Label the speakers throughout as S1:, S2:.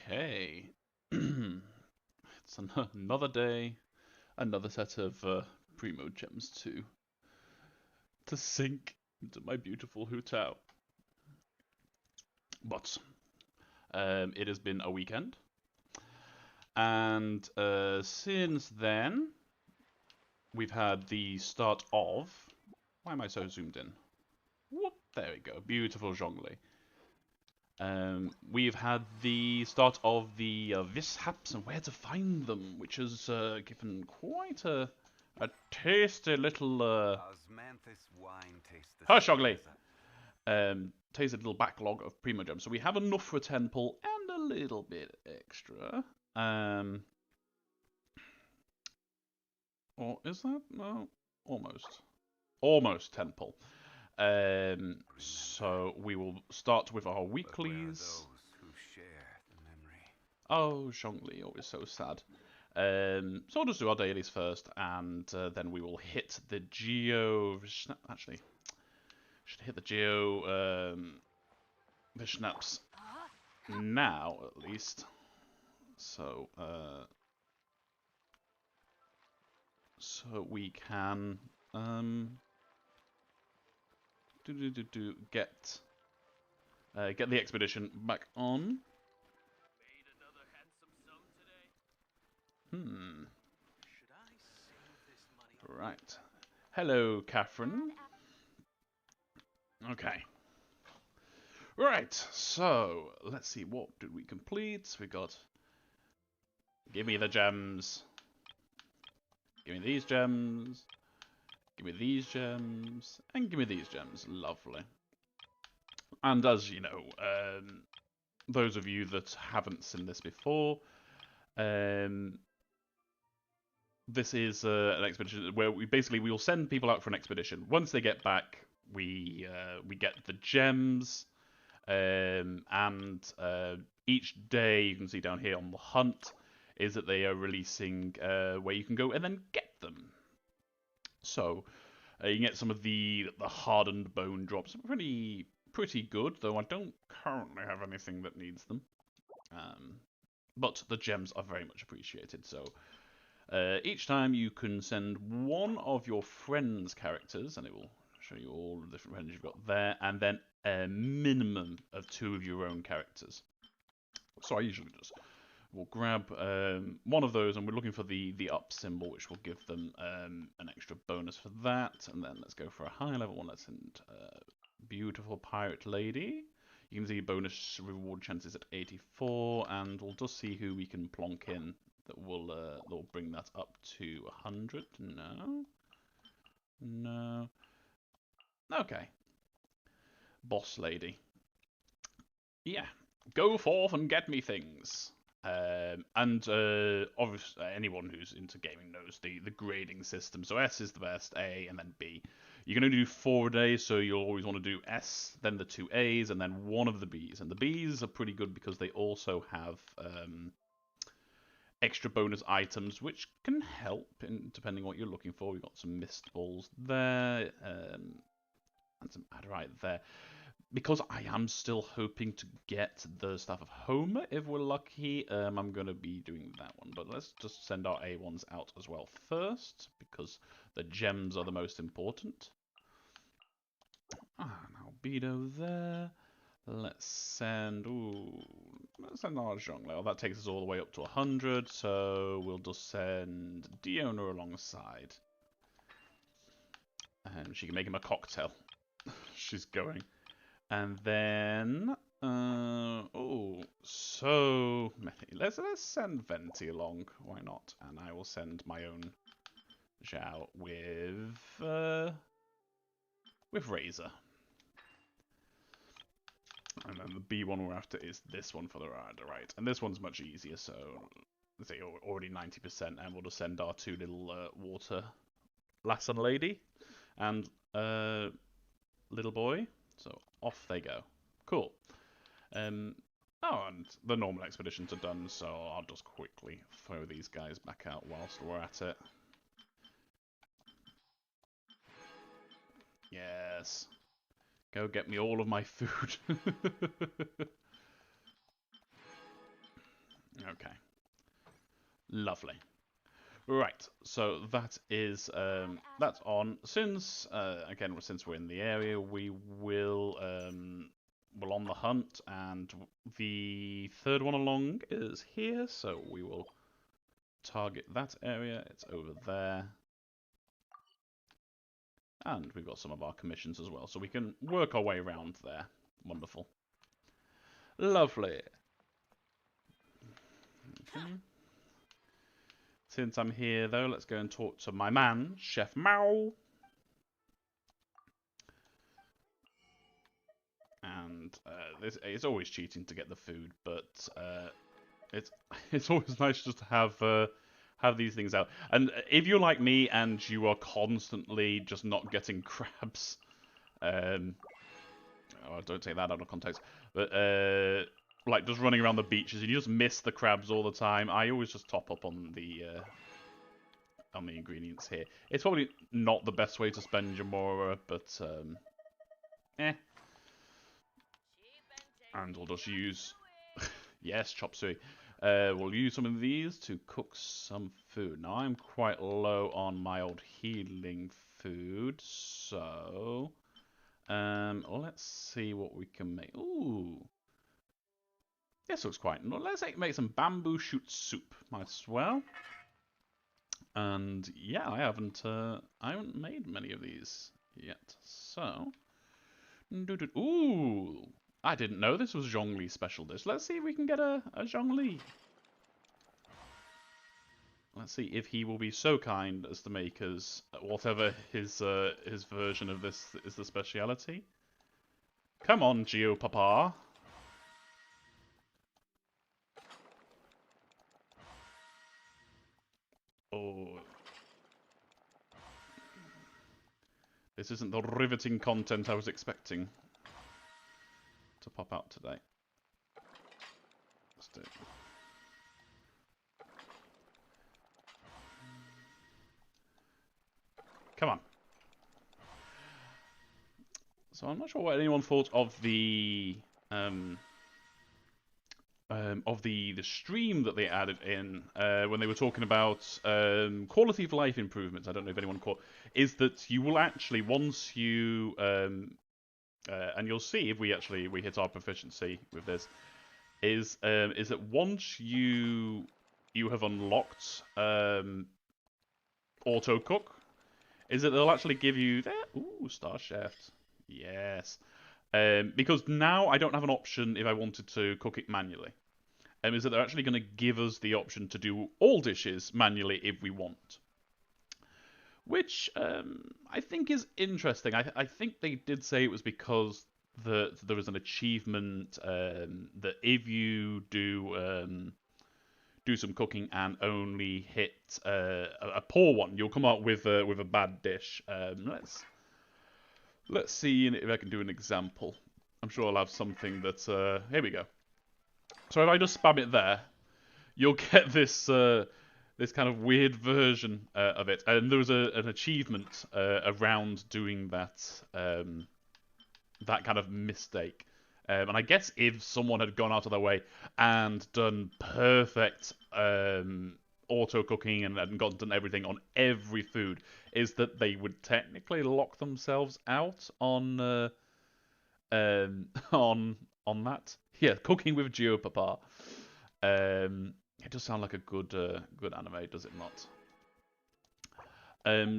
S1: Okay. It's another day, another set of primo gems to sink into my beautiful Hu Tao. But it has been a weekend, and since then we've had the start of. Why am I so zoomed in? Whoop! There we go. Beautiful Zhongli. We've had the start of the mishaps and where to find them, which has given quite a tasty little Hershogly tasty little backlog of primo gems. So we have enough for a 10 pull and a little bit extra. Or is that? No, almost 10 pull. So we will start with our weeklies. Oh, Zhongli, always so sad. So I'll just do our dailies first, and then we will hit the Geo. Actually, should hit the Geo Vishnaps now at least. So so we can get the expedition back on. Right. Hello, Catherine. Okay. Right, so let's see, what did we complete? We got. Give me the gems. Give me these gems. Give me these gems. And give me these gems. Lovely. And as you know, those of you that haven't seen this before, this is an expedition where we will send people out for an expedition. Once they get back, we get the gems, and each day you can see down here on the hunt is that they are releasing where you can go and then get them. So you can get some of the hardened bone drops, pretty good, though I don't currently have anything that needs them. But the gems are very much appreciated. So each time you can send one of your friends' characters, and it will show you all the different friends you've got there, and then a minimum of 2 of your own characters. So I usually just will grab one of those, and we're looking for the up symbol, which will give them an extra bonus for that. And then let's go for a high level one. Let's send beautiful pirate lady. You can see bonus reward chances at 84, and we'll just see who we can plonk in that will bring that up to 100. No. Okay. Boss lady. Yeah. Go forth and get me things. And obviously, anyone who's into gaming knows the grading system. So S is the best, A, and then B. You can only do 4 a day, so you'll always want to do S, then the 2 A's, and then one of the B's. And the B's are pretty good because they also have extra bonus items, which can help depending on what you're looking for. We've got some mist balls there, and some Adderite there. Because I am still hoping to get the Staff of Homer, if we're lucky, I'm going to be doing that one. But let's just send our A1s out as well first, because the gems are the most important. Now Albedo there. Let's send our Zhongli. That takes us all the way up to 100, so we'll just send Diona alongside. And she can make him a cocktail. She's going. And then, so let's send Venti along. Why not? And I will send my own Zhao with Razor. And then the B one we're after is this one for the right. And this one's much easier, so let's say already 90%, and we'll just send our 2 little water lass and lady and little boy. So off they go. Cool. And the normal expeditions are done, so I'll just quickly throw these guys back out whilst we're at it. Yes. Go get me all of my food. Okay. Lovely. Right, so that is that's on. Since again, since we're in the area, we will we're on the hunt, and the third one along is here, so we will target that area. It's over there, and we've got some of our commissions as well, so we can work our way around there. Wonderful, lovely. Okay. Since I'm here, though, let's go and talk to my man, Chef Mao. And it's always cheating to get the food, but it's it's always nice just to have these things out. And if you're like me and you are constantly just not getting crabs, oh, don't take that out of context, but like just running around the beaches and you just miss the crabs all the time, I always just top up on the ingredients here. It's probably not the best way to spend your mora, but eh. And we'll just use, yes, chop suey. We'll use some of these to cook some food. Now I'm quite low on my old healing food, so let's see what we can make. Ooh, this looks quite. Let's make some bamboo shoot soup. Might as well. And yeah, I haven't made many of these yet. So, ooh. I didn't know this was Zhongli's special dish. Let's see if we can get a Zhongli. Let's see if he will be so kind as to make us whatever his version of this is the speciality. Come on, Geo Papa. Oh. This isn't the riveting content I was expecting to pop out today. Let's do it. Come on. So I'm not sure what anyone thought of the stream that they added in when they were talking about quality of life improvements. I don't know if anyone caught. Is that you will actually once you and you'll see if we hit our proficiency with this, is that once you have unlocked auto cook, is that they'll actually give you that. Ooh, Star Chef. Yes. Because now I don't have an option if I wanted to cook it manually. Is that they're actually going to give us the option to do all dishes manually if we want. Which I think is interesting. I think they did say it was because there was an achievement that if you do some cooking and only hit a poor one, you'll come out with a bad dish. Let's see if I can do an example. I'm sure I'll have something that here we go. So if I just spam it there, you'll get this this kind of weird version of it. And there was an achievement around doing that that kind of mistake. And I guess if someone had gone out of their way and done perfect auto cooking and done everything on every food, is that they would technically lock themselves out on that. Yeah, cooking with GeoPapa. It does sound like a good anime, does it not?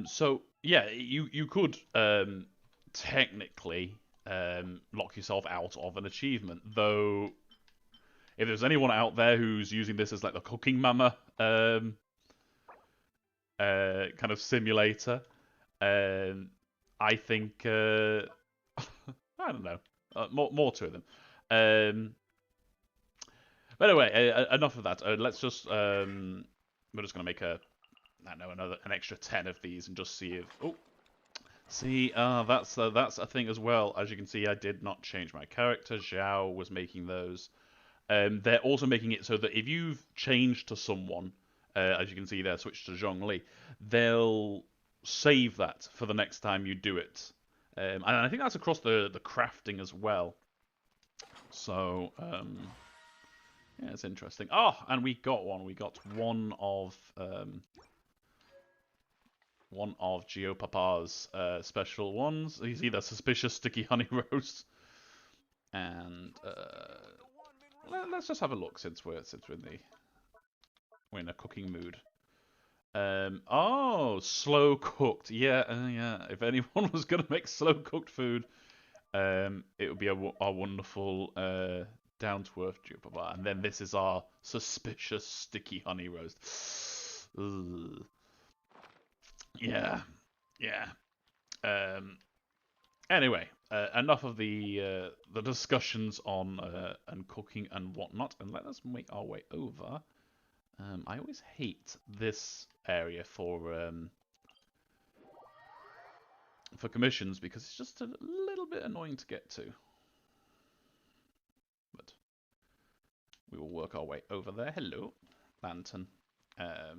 S1: So yeah, you could technically lock yourself out of an achievement, though. If there's anyone out there who's using this as like the cooking mama kind of simulator, I think I don't know, more to them. But anyway, enough of that. Let's just we're just gonna make an extra 10 of these and just see if see that's a thing as well. As you can see, I did not change my character. Zhao was making those. They're also making it so that if you've changed to someone, as you can see there, switched to Zhongli, they'll save that for the next time you do it. And I think that's across the crafting as well. So, Yeah, it's interesting. Oh, and we got one. We got one of Geopapa's special ones. You see the suspicious sticky honey roast. And let's just have a look since we're in a cooking mood. Oh, slow cooked. Yeah, yeah. If anyone was gonna make slow cooked food, it would be our wonderful down to earth Jupiter. And then this is our suspicious sticky honey roast. Ugh. Yeah, yeah. Anyway, enough of the discussions on and cooking and whatnot, and let us make our way over. I always hate this area for commissions because it's just a little bit annoying to get to. But we will work our way over there. Hello, lantern. Yeah.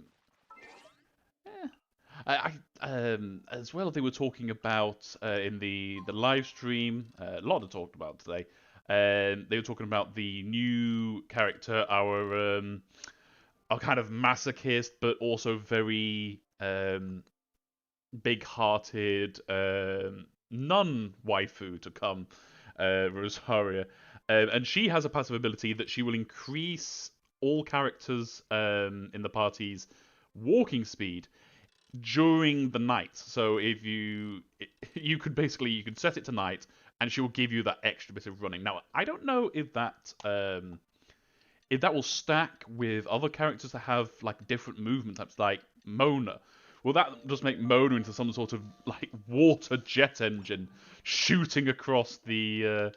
S1: As well, they were talking about in the live stream. A lot of talked about today. They were talking about the new character, our kind of masochist, but also very big-hearted nun waifu to come, Rosaria, and she has a passive ability that she will increase all characters in the party's walking speed during the night. So if you could set it to night, and she will give you that extra bit of running. Now I don't know if that will stack with other characters that have like different movement types, like Mona. Will that just make Mona into some sort of like water jet engine shooting across the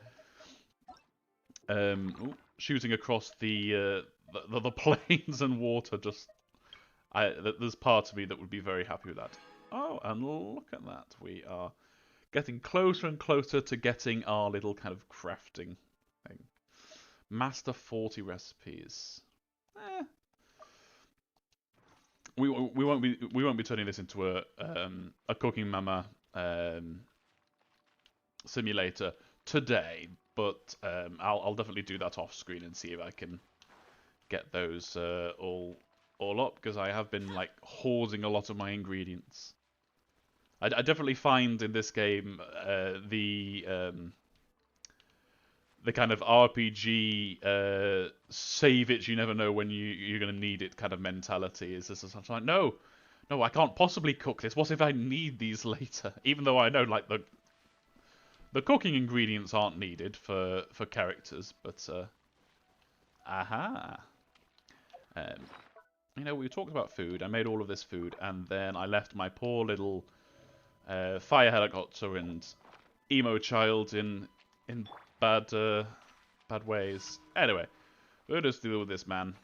S1: plains and water? There's part of me that would be very happy with that. Oh, and look at that. We are getting closer and closer to getting our little kind of crafting thing. Master 40 recipes. We won't be turning this into a cooking mama simulator today, but I'll definitely do that off screen and see if I can get those all up, because I have been like hoarding a lot of my ingredients. I definitely find in this game the kind of RPG save it, you never know when you're going to need it kind of mentality is just like, no, I can't possibly cook this. What if I need these later? Even though I know like the cooking ingredients aren't needed for characters, but aha. You know, we talked about food. I made all of this food, and then I left my poor little fire helicopter and emo child in bad ways. Anyway, we'll just deal with this man.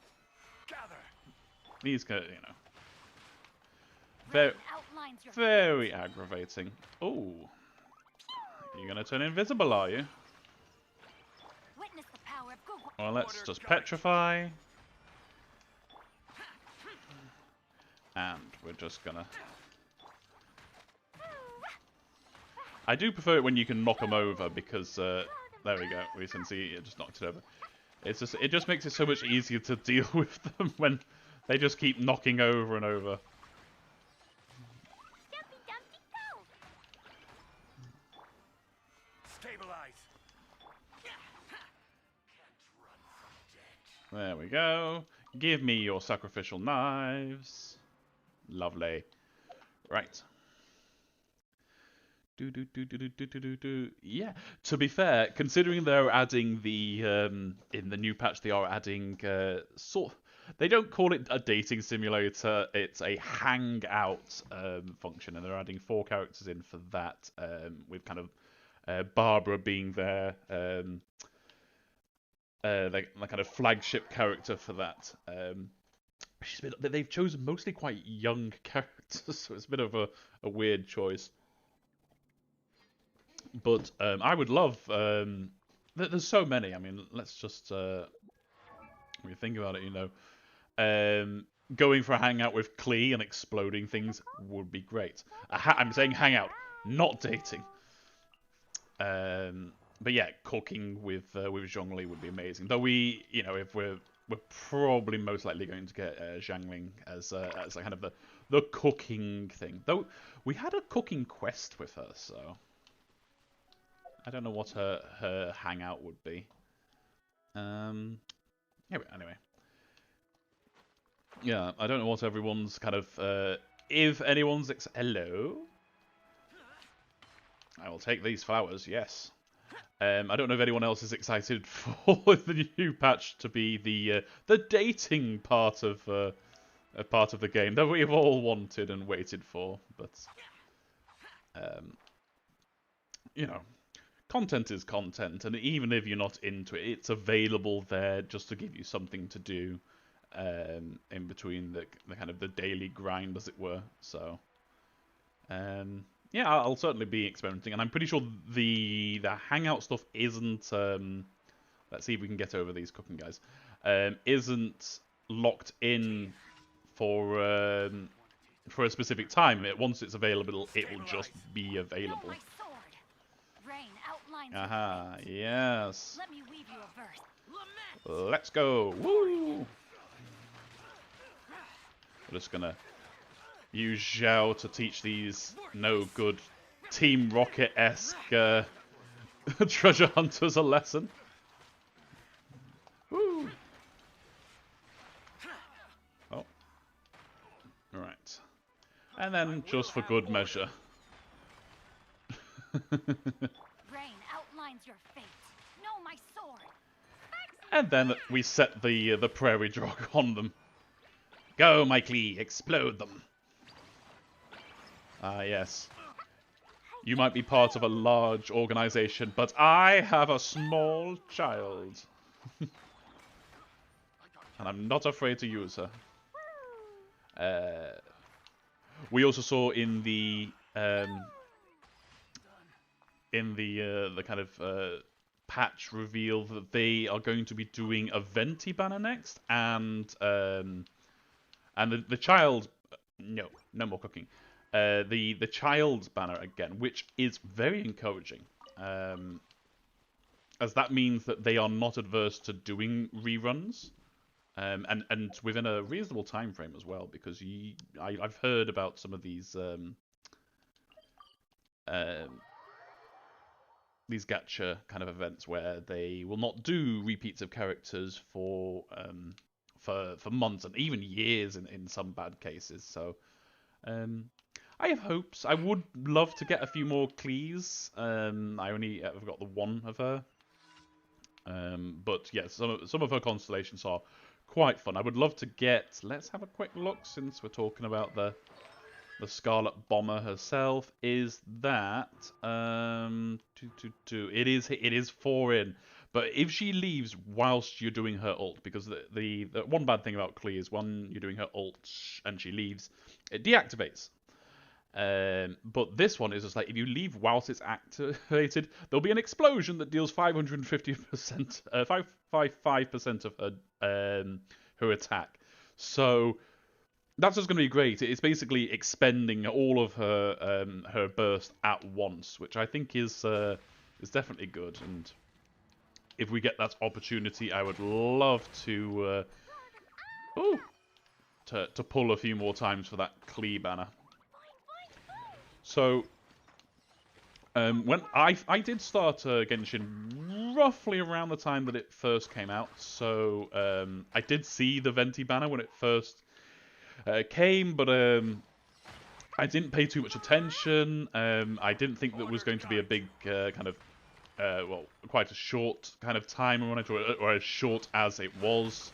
S1: He's kind of, very aggravating. Oh, you're gonna turn invisible, are you? Well, let's just petrify. And we're just gonna... I do prefer it when you can knock them over, because there we go. We can see it just knocked it over. It just makes it so much easier to deal with them when they just keep knocking over and over. There we go. Give me your sacrificial knives. Lovely. Right. Yeah. To be fair, considering they're adding the in the new patch, they are adding they don't call it a dating simulator. It's a hangout function, and they're adding 4 characters in for that. With kind of Barbara being there. The kind of flagship character for that. They've chosen mostly quite young characters, so it's a bit of a weird choice. But I would love... there's so many. I mean, let's just... when you think about it, you know... going for a hangout with Klee and exploding things would be great. I'm saying hangout, not dating. but yeah, cooking with Zhongli would be amazing. Though we, if we're probably most likely going to get Zhangling as like kind of the cooking thing. Though we had a cooking quest with her, so I don't know what her hangout would be. Anyway. Yeah, I don't know what everyone's kind of if anyone's hello. I will take these flowers, yes. I don't know if anyone else is excited for the new patch to be the dating part of the game that we've all wanted and waited for. But content is content, and even if you're not into it, it's available there just to give you something to do in between the kind of the daily grind, as it were. So. Yeah, I'll certainly be experimenting, and I'm pretty sure the hangout stuff isn't. Let's see if we can get over these cooking guys. Isn't locked in for a specific time. Once it's available, it will just be available. Aha, yes. Let's go. Woo! We're just gonna use Zhao to teach these no good Team Rocket-esque treasure hunters a lesson. Woo! Oh. Alright. And then, just for good measure.
S2: Rain outlines your fate. No, my sword.
S1: And then we set the prairie drog on them. Go, Mikey, explode them. Ah, yes. You might be part of a large organization, but I have a small child. And I'm not afraid to use her. We also saw in the kind of patch reveal that they are going to be doing a Venti banner next, and the child. No more cooking. The child's banner again, which is very encouraging, as that means that they are not adverse to doing reruns, and within a reasonable time frame as well. Because I've heard about some of these gacha kind of events where they will not do repeats of characters for months and even years in some bad cases. So. I have hopes. I would love to get a few more Clees. I only ever got the one of her. But yeah, some of her constellations are quite fun. I would love to get. Let's have a quick look since we're talking about the Scarlet Bomber herself. Is that 222? It is 4 in. But if she leaves whilst you're doing her ult, because the one bad thing about Clee is when you're doing her ult and she leaves, it deactivates. But this one is just like, if you leave whilst it's activated, there'll be an explosion that deals 550%, 555% of her attack. So that's just going to be great. It's basically expending all of her burst at once, which I think is definitely good. And if we get that opportunity, I would love to pull a few more times for that Klee banner. So, when I did start Genshin roughly around the time that it first came out, so I did see the Venti banner when it first came, but I didn't pay too much attention. I didn't think that was going to be a big kind of quite a short kind of time on it, or as short as it was.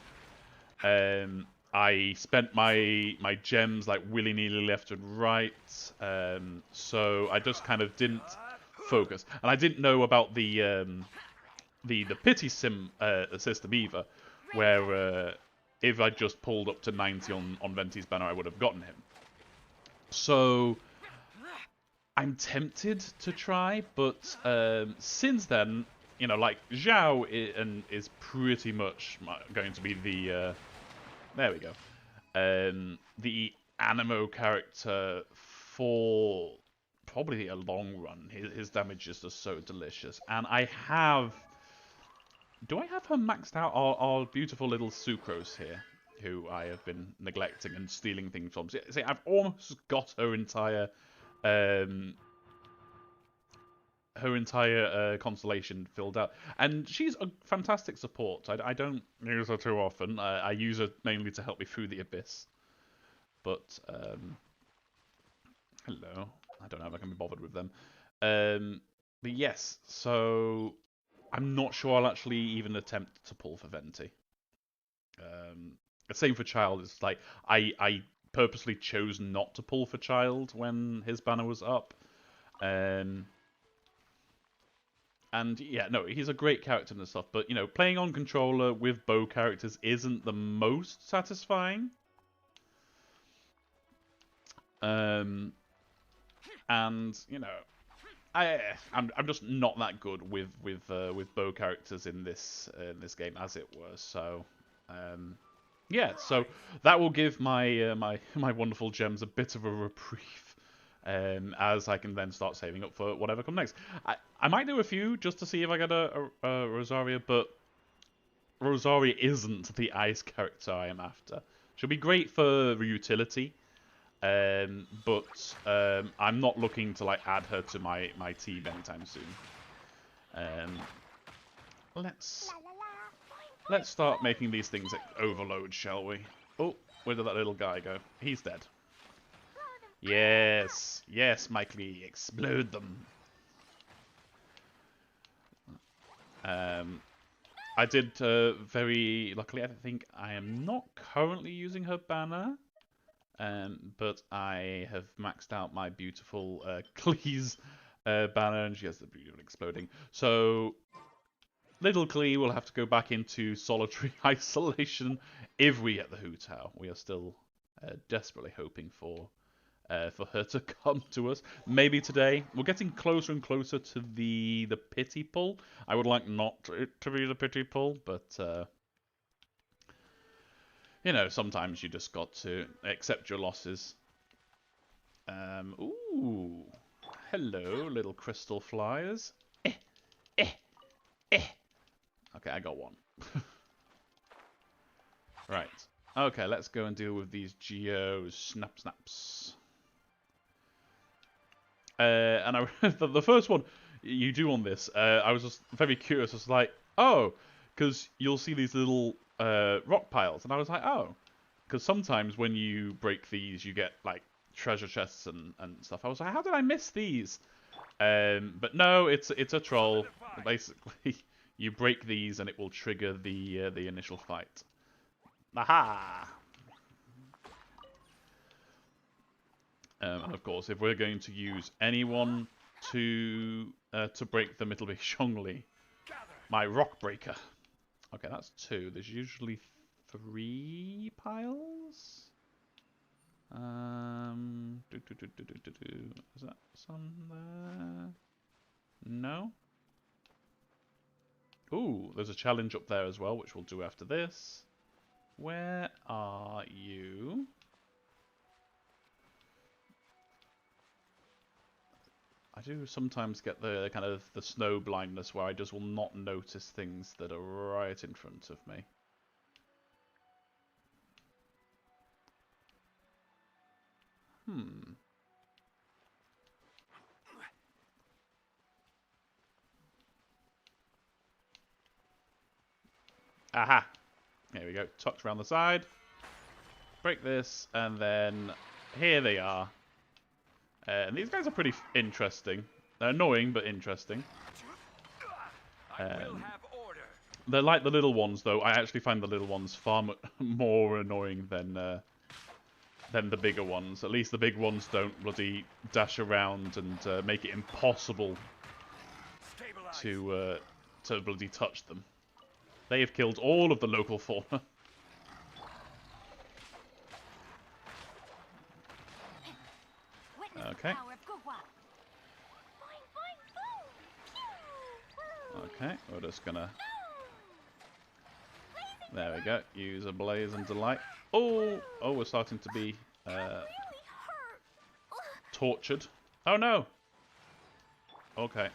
S1: I spent my gems like willy-nilly left and right, so I just kind of didn't focus, and I didn't know about the pity system either, where if I just pulled up to 90 on Venti's banner, I would have gotten him. So I'm tempted to try, but since then, like Zhao is pretty much going to be the there we go. The animo character for probably a long run. His damage is just so delicious. And I have... Do I have her maxed out? Our beautiful little Sucrose here, who I have been neglecting and stealing things from. See, I've almost got her entire... constellation filled out, and she's a fantastic support. I don't use her too often. I use her mainly to help me through the abyss. But hello, I don't know if I can be bothered with them. But yes, so I'm not sure I'll actually even attempt to pull for Venti. The same for Child. It's like I purposely chose not to pull for Child when his banner was up. And yeah, no, he's a great character and stuff, but you know, playing on controller with bow characters isn't the most satisfying. And you know, I'm just not that good with bow characters in this game, as it were. So yeah, so that will give my my wonderful gems a bit of a reprieve. As I can then start saving up for whatever comes next. I might do a few just to see if I get a Rosaria, but Rosaria isn't the ice character I am after. She'll be great for utility, but I'm not looking to like add her to my team anytime soon. Let's start making these things overload, shall we? Oh, where did that little guy go? He's dead. Yes, yes, Mikey, explode them. I did very luckily. I think I am not currently using her banner, but I have maxed out my beautiful Klee's banner, and she has the beauty of exploding. So little Klee will have to go back into solitary isolation if we get the Hu Tao. We are still desperately hoping for her to come to us. Maybe today. We're getting closer and closer to the pity pull. I would like not to be the pity pull, but you know, sometimes you just got to accept your losses. Ooh, hello, little crystal flyers. Okay, I got one. Right. Okay, let's go and deal with these geos. Snaps. And the first one you do on this, I was just very curious. It's like, oh, because you'll see these little rock piles, and I was like, oh, because sometimes when you break these, you get like treasure chests and stuff. I was like, how did I miss these? But no, it's a troll. Basically, you break these, and it will trigger the initial fight. Aha! And of course, if we're going to use anyone to break them, it'll be Zhongli, my rock breaker. Okay, that's 2. There's usually 3 piles. Is that some there? No. Ooh, there's a challenge up there as well, which we'll do after this. Where are you? I do sometimes get the kind of the snow blindness where I just will not notice things that are right in front of me. Aha! There we go. Tucked around the side. Break this, and then here they are. And these guys are pretty interesting. They're annoying, but interesting. They're like the little ones, though. I actually find the little ones far more annoying than the bigger ones. At least the big ones don't bloody dash around and make it impossible to bloody touch them. They have killed all of the local fauna. Okay. Okay, we're just gonna... There we go. Use a blaze and delight. Oh, we're starting to be tortured. Oh no! Okay.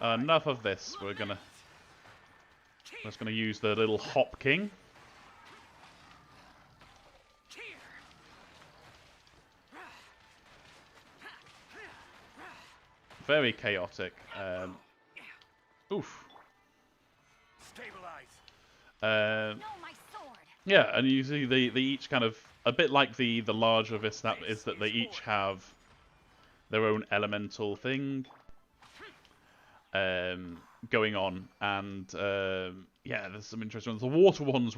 S1: Enough of this. We're just gonna use the little Hop King. Very chaotic. Oof.
S2: No, my sword.
S1: Yeah, and you see they each kind of a bit like the larger Visnap is that they each have their own elemental thing going on, and yeah, there's some interesting ones. The water ones,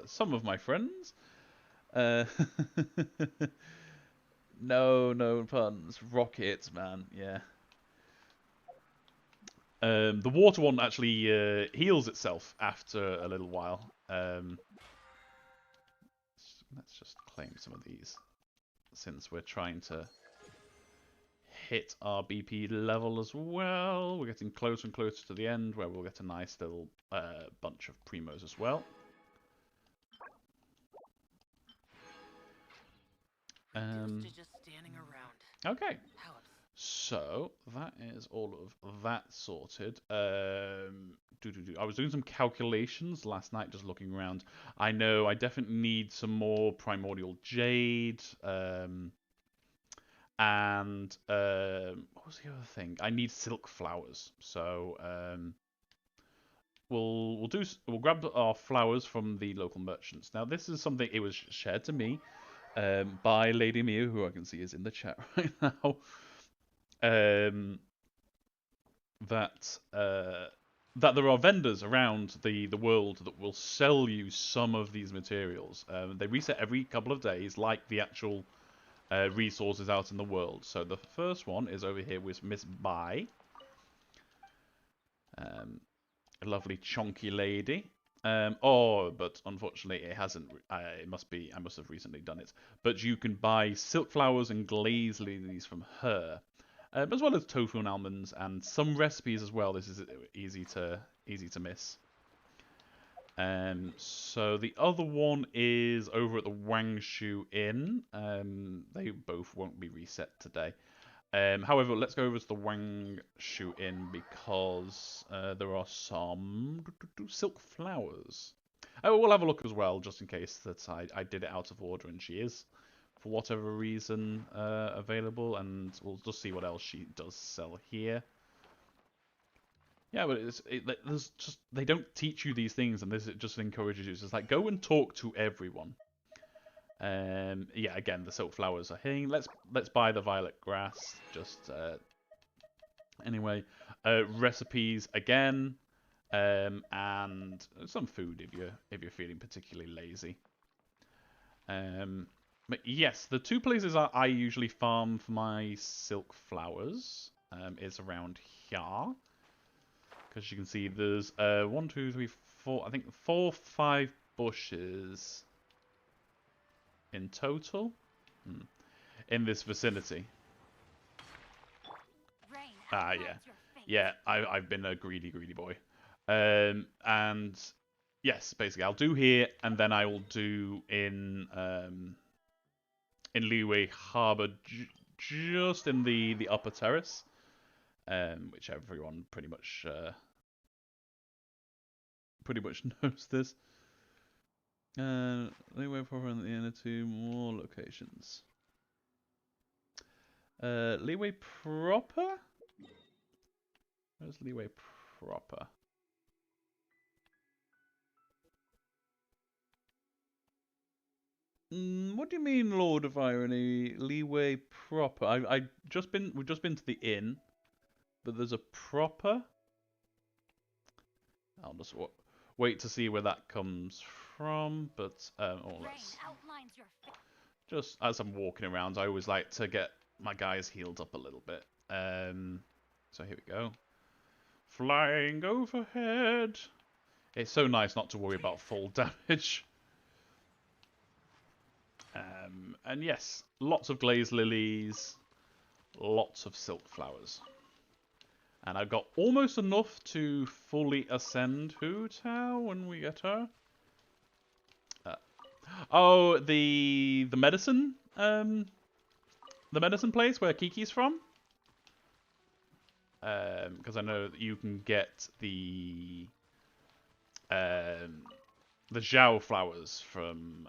S1: some of my friends. Uh, no puns. Rockets, man. Yeah. The water one actually heals itself after a little while. Let's just claim some of these since we're trying to hit our BP level as well. We're getting closer and closer to the end where we'll get a nice little bunch of primos as well.
S3: Just standing around.
S1: Okay. So that is all of that sorted. I was doing some calculations last night, just looking around. I know I definitely need some more primordial jade. And what was the other thing? I need silk flowers. So we'll grab our flowers from the local merchants. Now this is something, it was shared to me by Lady Mia, who I can see is in the chat right now. That there are vendors around the world that will sell you some of these materials. They reset every couple of days, like the actual resources out in the world. So the first one is over here with Miss Bai, a lovely chonky lady. But unfortunately it hasn't. I must have recently done it. But you can buy silk flowers and glaze lilies from her. As well as tofu and almonds, and some recipes as well. This is easy to miss. So the other one is over at the Wangshu Inn. They both won't be reset today. However, let's go over to the Wangshu Inn because there are some silk flowers. We'll have a look as well, just in case that I did it out of order and she is, for whatever reason, available, and we'll just see what else she does sell here. Yeah, but there's just, they don't teach you these things, and this just encourages you. It's like, go and talk to everyone. Yeah, again, the silk flowers are here. Let's buy the violet grass. Just anyway, recipes again, and some food if you're feeling particularly lazy. But yes, the two places I usually farm for my silk flowers is around here. Because you can see there's 1, 2, 3, 4, I think 4, 5 bushes in total in this vicinity. Yeah, I've been a greedy boy. And yes, basically I'll do here, and then I will do in Liyue Harbor, just in the upper terrace, which everyone pretty much knows this. Liyue proper and the inner 2 more locations. Liyue proper? Where's Liyue proper? What do you mean, Lord of Irony? Liyue proper? we've just been to the inn, but there's a proper. I'll just wait to see where that comes from. But just as I'm walking around, I always like to get my guys healed up a little bit. So here we go. Flying overhead. It's so nice not to worry about full damage. And yes, lots of glazed lilies, lots of silk flowers. And I've got almost enough to fully ascend Hu Tao when we get her. Oh, the medicine place where Kiki's from. because I know that you can get the Zhao flowers from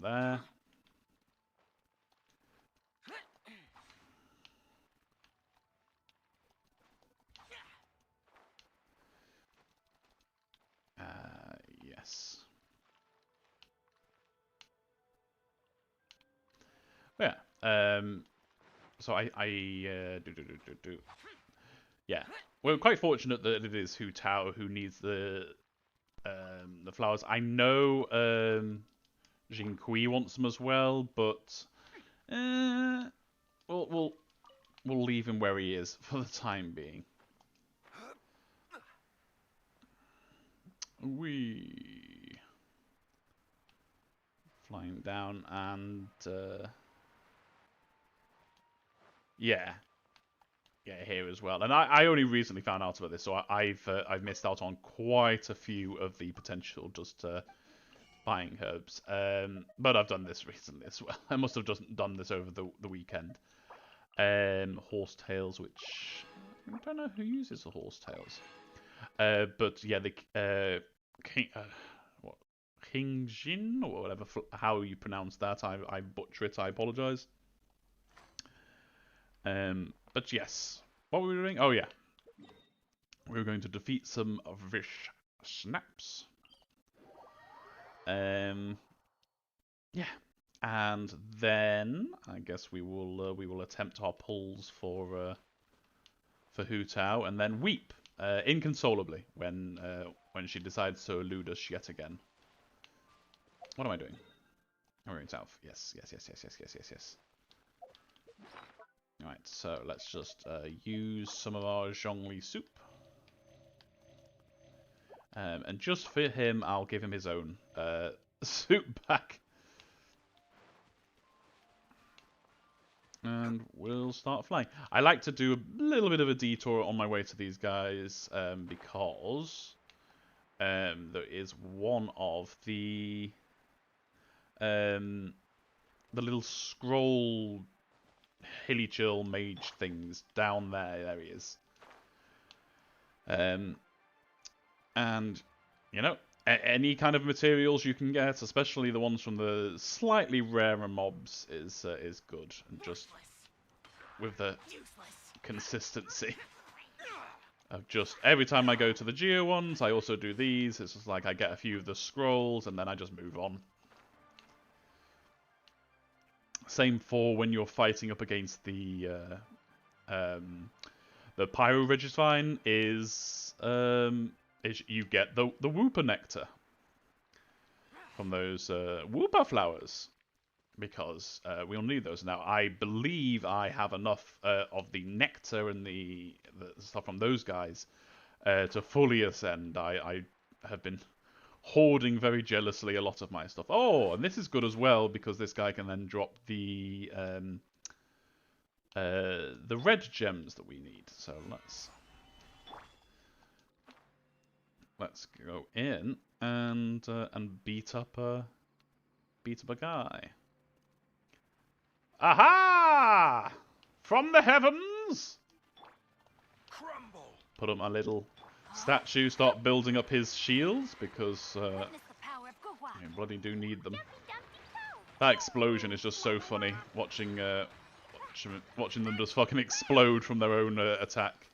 S1: there. Yes. Yeah. So yeah. We're quite fortunate that it is Hu Tao who needs the flowers. I know Jing Kui wants them as well, but we'll leave him where he is for the time being. We flying down and yeah, here as well. And I only recently found out about this, so I've missed out on quite a few of the potential just buying herbs. But I've done this recently as well. I must have just done this over the weekend. Horsetails, which I don't know who uses the horsetails. But yeah, the King Jin or whatever how you pronounce that. I butcher it. I apologize. But yes, what were we doing? Oh yeah, we were going to defeat some Vish snaps. Yeah, and then I guess we will attempt our pulls for Hu Tao, and then weep inconsolably when she decides to elude us yet again. What am I doing? We're in south. Yes. Alright, so let's just use some of our Zhongli soup. And just for him, I'll give him his own soup back. And we'll start flying. I like to do a little bit of a detour on my way to these guys because there is one of the little scroll hilly chill mage things down there. There he is. And you know, any kind of materials you can get, especially the ones from the slightly rarer mobs, is good. And just with the consistency of just every time I go to the Geo ones, I also do these. It's just like I get a few of the scrolls and then I just move on. Same for when you're fighting up against the Pyro Registine is you get the Wooper Nectar from those Wooper flowers, because we'll need those now. I believe I have enough of the nectar and the stuff from those guys to fully ascend. I have been hoarding very jealously a lot of my stuff. Oh, and this is good as well because this guy can then drop the red gems that we need. So let's go in and beat up a guy. Aha! From the heavens!
S3: Crumble.
S1: Put up my little statue, start building up his shields because
S2: Witness the power of Gugwa.
S1: I bloody do need them. That explosion is just so funny, watching watching them just fucking explode from their own attack.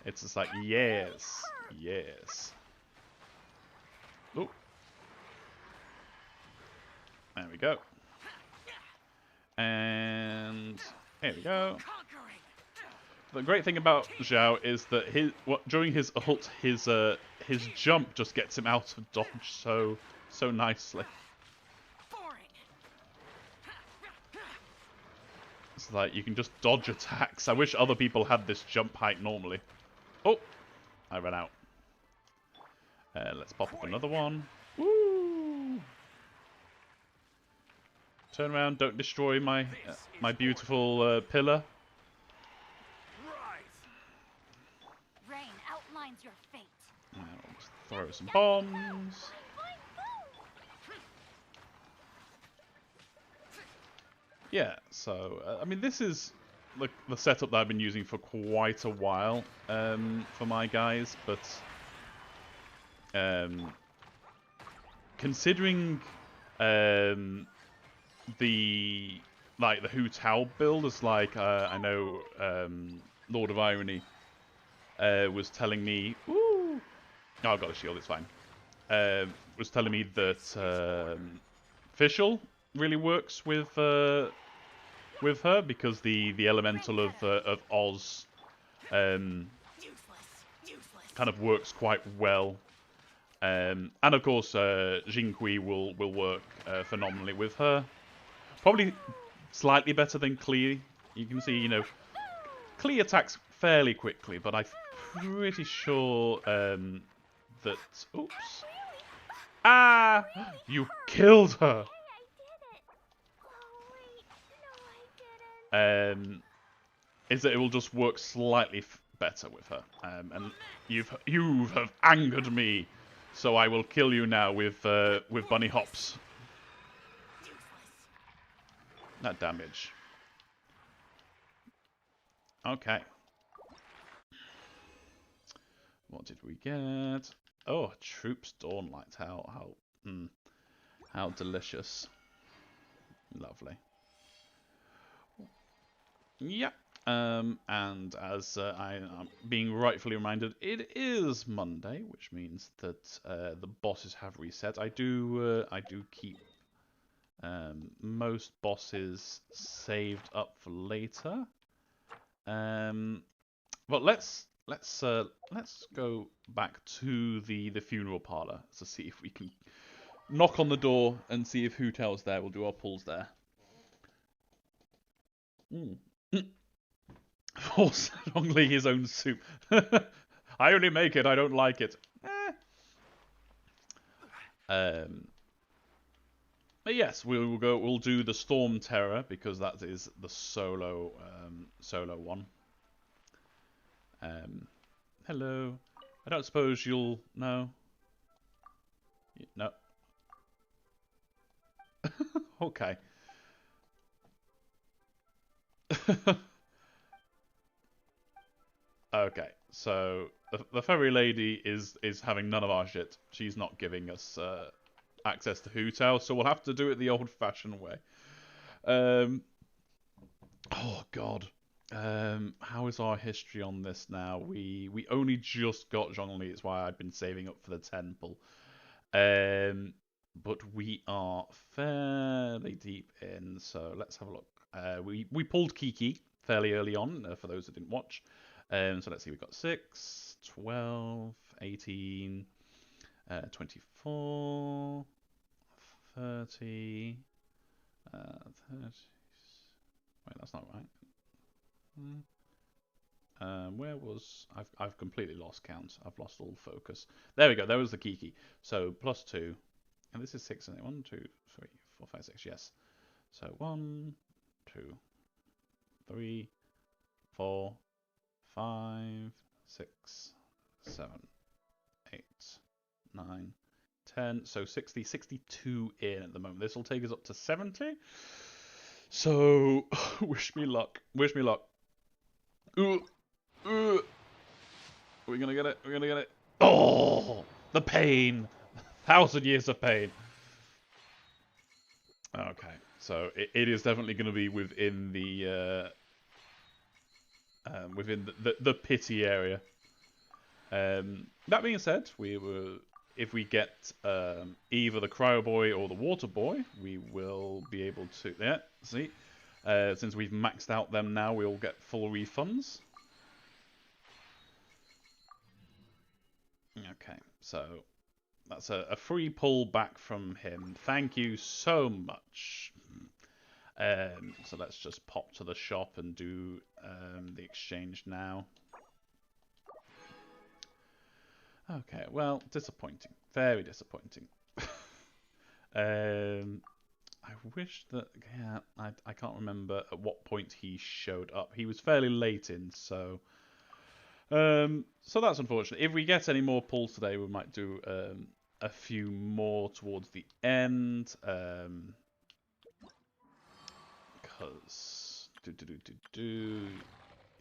S1: It's just like, yes. Oh. There we go. And here we go. The great thing about Zhao is that during his ult, his jump just gets him out of dodge so nicely. It's like you can just dodge attacks. I wish other people had this jump height normally. Oh, I ran out. Let's pop up another one. Woo! Turn around! Don't destroy my my beautiful pillar.
S2: Rain outlines your fate.
S1: Now just throw some bombs. Yeah, so I mean, this is the setup that I've been using for quite a while for my guys, but considering the Hu Tao build is like I know Lord of Irony was telling me, ooh, oh, I've got a shield, it's fine. Was telling me that Fischl really works with her because the elemental of Oz kind of works quite well. And of course, Jingqi will work phenomenally with her. Probably slightly better than Klee. You can see, Klee attacks fairly quickly, but I'm pretty sure that... Oops. Ah! You killed her! Is that it will just work slightly better with her. And you have angered me, so I will kill you now with bunny hops. That damage. Okay. What did we get? Oh, Troops Dawnlight. How delicious. Lovely. Yeah. And as I'm being rightfully reminded, it is Monday, which means that the bosses have reset. I do keep most bosses saved up for later. But let's go back to the funeral parlor to see if we can knock on the door and see if Hu Tao's there. We'll do our pulls there. Force strongly his own soup. I only make it. I don't like it. But yes, we'll go. We'll do the Storm Terror because that is the solo one. Hello. I don't suppose you'll know. No. Okay. Okay. So the fairy lady is having none of our shit. She's not giving us access to Hu Tao, so we'll have to do it the old-fashioned way. Oh God. How is our history on this now? We only just got Zhongli. It's why I've been saving up for the temple. But we are fairly deep in, so let's have a look. We pulled Kiki fairly early on, for those that didn't watch. So let's see, we've got 6, 12, 18, 24, 30, 30. Wait, that's not right. Where was... I've completely lost count. I've lost all focus. There we go, there was the Kiki. So, +2. And this is 6, isn't it? 1, 2, 3, 4, 5, 6, yes. So, 1, 2, 3, 4, 5, 6, 7, 8, 9, 10. So 60, 62 in at the moment. This will take us up to 70. So, wish me luck. Wish me luck. We're gonna get it. We're gonna get it. Oh, the pain. 1,000 years of pain. Okay, so it is definitely going to be within the the pity area. That being said, if we get either the Cryo Boy or the Water Boy, we will be able to. Yeah, see, since we've maxed out them now, we'll get full refunds. Okay, so that's a free pull back from him. Thank you so much. So let's just pop to the shop and do the exchange now. Okay, well, disappointing. Very disappointing. I wish that... Yeah, I can't remember at what point he showed up. He was fairly late in, so... so that's unfortunate. If we get any more pulls today, we might do a few more towards the end. Because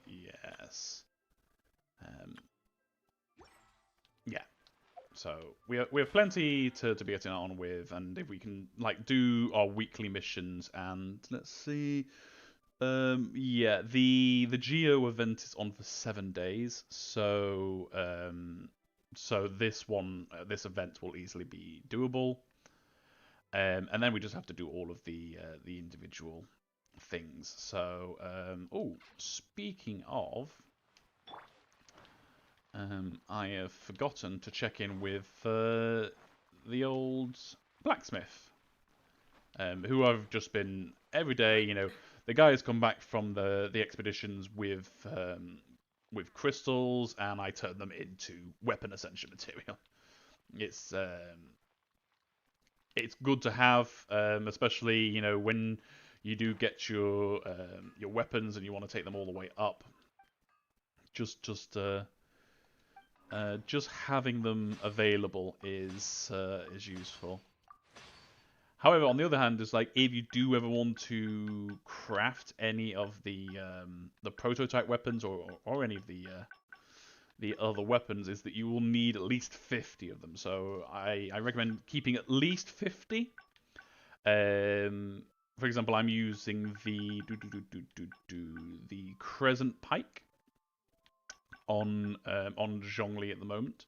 S1: Yes. Yeah. So we have plenty to be getting on with, and if we can like do our weekly missions, and let's see, yeah, the Geo event is on for 7 days, so so this event will easily be doable, and then we just have to do all of the individual things. So, oh, speaking of. I have forgotten to check in with the old blacksmith, who I've just been every day. You know, the guy has come back from the expeditions with crystals, and I turn them into weapon ascension material. It's it's good to have, especially you know when you do get your weapons and you want to take them all the way up. Just having them available is useful. However, on the other hand, is like if you do ever want to craft any of the prototype weapons or any of the other weapons, is that you will need at least 50 of them. So I recommend keeping at least 50. For example, I'm using the Crescent Pike on Zhongli at the moment.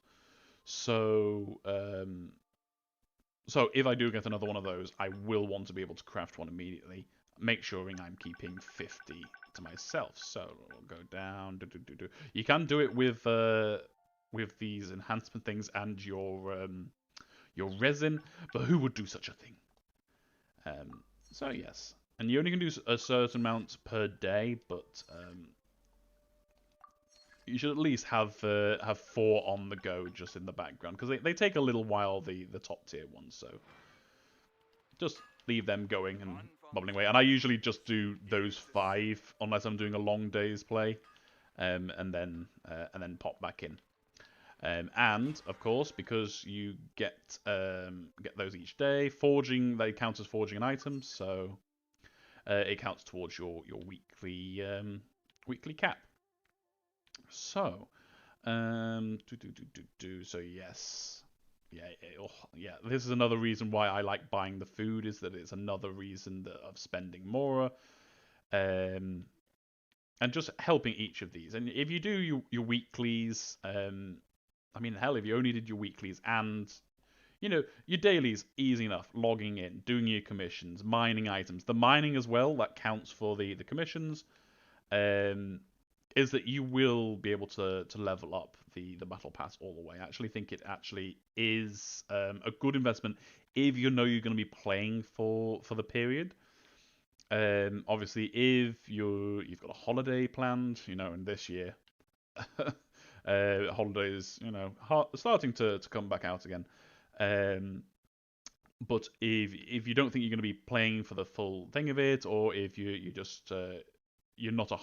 S1: So so if I do get another one of those, I will want to be able to craft one immediately. Make sure I'm keeping 50 to myself. So we'll go down. You can do it with these enhancement things and your resin, but who would do such a thing? So yes, and you only can do a certain amount per day, but you should at least have 4 on the go just in the background, because they take a little while, the top tier ones, so just leave them going and bubbling away. And I usually just do those 5 unless I'm doing a long day's play, and then pop back in. And of course, because you get those each day, forging, they count as forging an item, so it counts towards your weekly cap. So, so yes, yeah. This is another reason why I like buying the food, is that it's another reason of spending more, and just helping each of these. And if you do your weeklies, I mean, hell, if you only did your weeklies and you know your dailies, easy enough. Logging in, doing your commissions, mining items, the mining as well that counts for the commissions. Um, is that you will be able to level up the battle pass all the way. I actually think it actually is a good investment if you know you're going to be playing for the period. Obviously, if you've got a holiday planned, you know, in this year, holidays, you know, starting to come back out again. But if you don't think you're going to be playing for the full thing of it, or if you just you're not a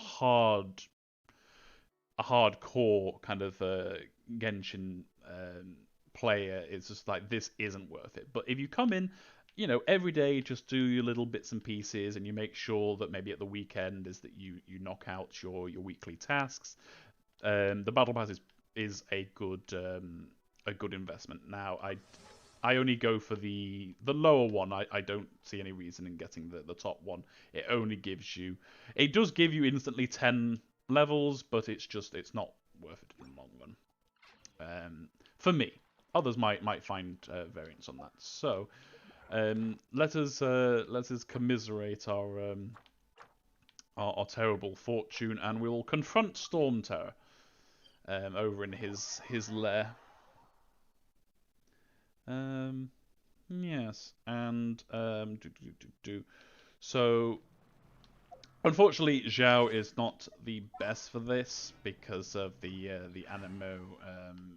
S1: hardcore kind of Genshin player, it's just like this isn't worth it. But if you come in, you know, every day, just do your little bits and pieces, and you make sure that maybe at the weekend is that you knock out your weekly tasks. The battle pass is a good investment. Now, I only go for the lower one. I don't see any reason in getting the top one. It only gives you, it does give you instantly 10 levels, but it's not worth it in the long run. For me, others might find variants on that. So let us commiserate our terrible fortune, and we will confront Storm Terror over in his lair. Yes, and so unfortunately, Zhao is not the best for this because of the animo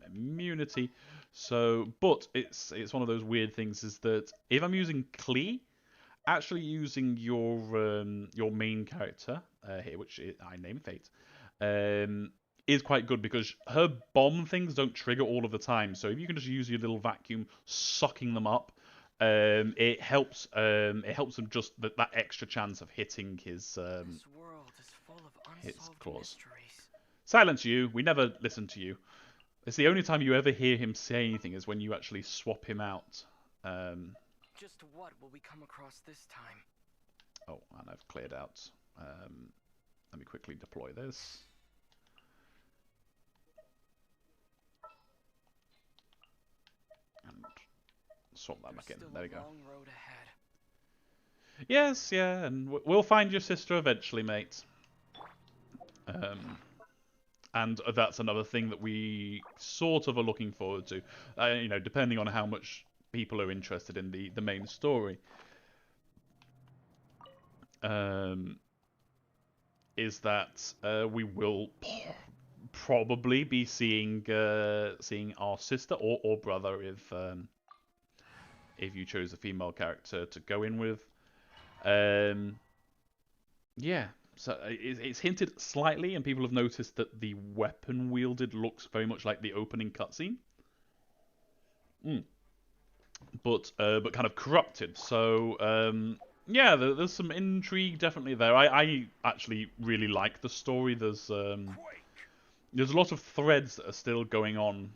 S1: immunity. So, but it's one of those weird things, is that if I'm using Klee, actually using your main character here, which I name Fate, is quite good because her bomb things don't trigger all of the time. So if you can just use your little vacuum, sucking them up, it helps him just that extra chance of hitting
S3: This world is full of
S1: his
S3: unsolved
S1: claws.
S3: mysteries.
S1: Silence you. We never listen to you. It's the only time you ever hear him say anything is when you actually swap him out.
S3: Just what will we come across this time?
S1: Oh, and I've cleared out. Let me quickly deploy this. And swap that back in. There we go.
S3: Long road ahead.
S1: Yes, yeah, and we'll find your sister eventually, mate. And that's another thing that we sort of are looking forward to. You know, depending on how much people are interested in the main story. Is that we will probably be seeing our sister or brother if you chose a female character to go in with. Yeah, so it's hinted slightly, and people have noticed that the weapon wielded looks very much like the opening cutscene. But kind of corrupted. So yeah, there's some intrigue definitely there. I actually really like the story. There's a lot of threads that are still going on.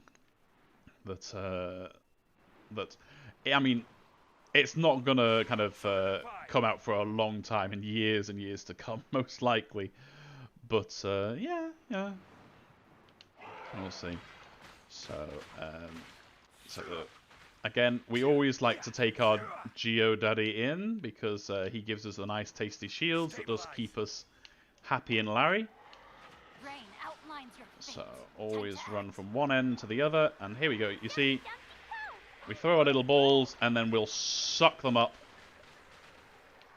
S1: I mean, it's not gonna kind of come out for a long time, in years and years to come, most likely. But yeah, we'll see. So again, we always like to take our Geodaddy in because he gives us a nice tasty shield that does keep us happy and Larry.
S2: Rain outlines your fate.
S1: So always run from one end to the other, and here we go. You see, we throw our little balls and then we'll suck them up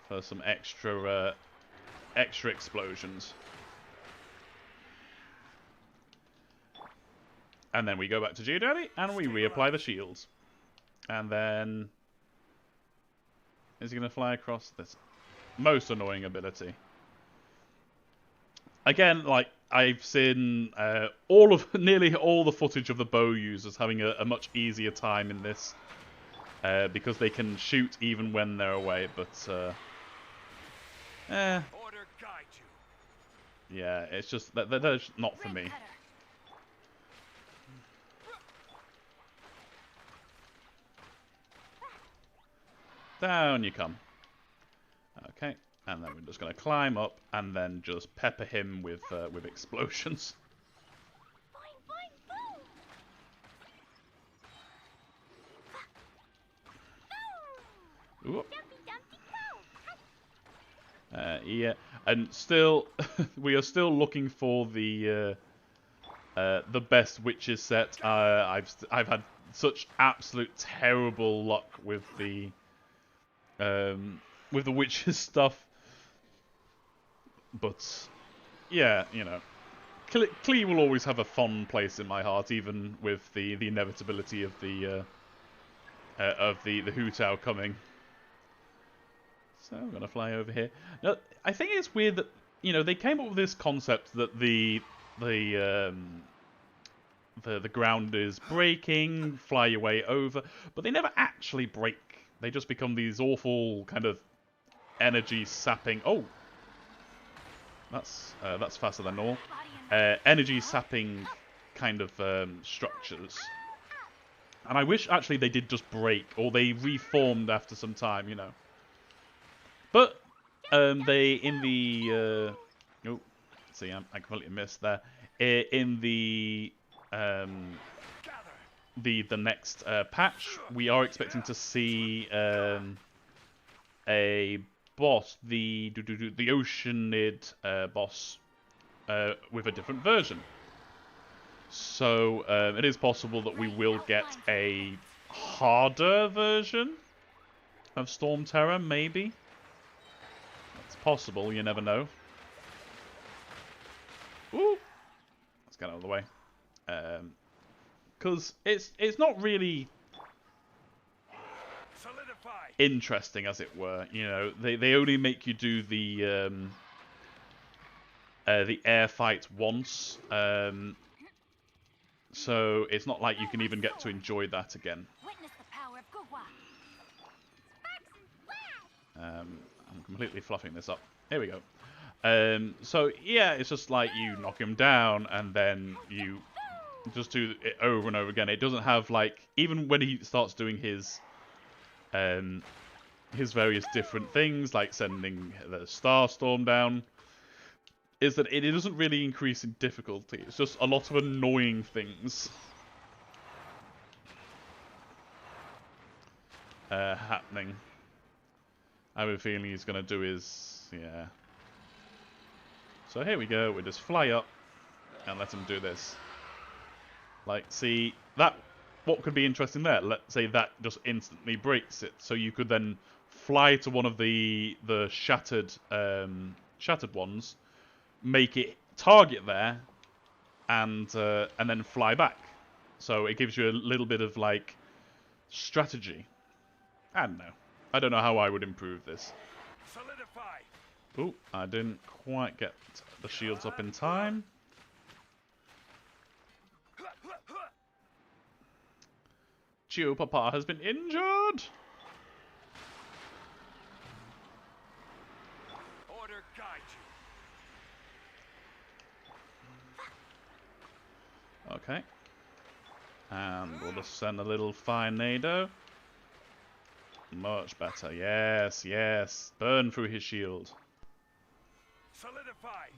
S1: for some extra explosions. And then we go back to Geodaddy and we reapply the shields. And then is he going to fly across this most annoying ability? Again, like I've seen nearly all the footage of the bow users having a much easier time in this because they can shoot even when they're away. But
S3: Order guide you.
S1: yeah, it's just that they're just not for me. Down you come. Okay, and then we're just going to climb up and then just pepper him with explosions. Ooh. Yeah, and still, we are still looking for the best witches set. I've had such absolute terrible luck with the witches stuff, but yeah, you know, Klee will always have a fond place in my heart, even with the inevitability of the Hu Tao coming. So I'm gonna fly over here. Now, I think it's weird that, you know, they came up with this concept that the ground is breaking, fly your way over, but they never actually break. They just become these awful kind of energy sapping. Oh, that's faster than normal. Energy sapping kind of structures. And I wish actually they did just break, or they reformed after some time, you know. But they in the oh, see, I completely missed there. In the next patch, we are expecting to see a boss, the Oceanid boss, with a different version. So it is possible that we will get a harder version of Storm Terror, maybe. It's possible, you never know. Ooh! Let's get out of the way. Because it's not really interesting, as it were. You know, they only make you do the air fight once. So it's not like you can even get to enjoy that again.
S2: Witness the power of Gugwa.
S1: I'm completely fluffing this up. Here we go. So yeah, it's just like you knock him down and then you just do it over and over again. It doesn't have like, even when he starts doing his various different things, like sending the star storm down, is that it doesn't really increase in difficulty. It's just a lot of annoying things happening. I have a feeling he's going to do his... yeah. So here we go. We just fly up and let him do this. Like, see, that... what could be interesting there? Let's say that just instantly breaks it. So you could then fly to one of the shattered ones, make it target there, and then fly back. So it gives you a little bit of, like, strategy. I don't know. I don't know how I would improve this.
S3: Solidify.
S1: Ooh, I didn't quite get the shields up in time. Geo Papa has been injured!
S3: Order guide you.
S1: Okay. And we'll just send a little Finado. Much better. Yes, yes. Burn through his shield.
S3: Solidify.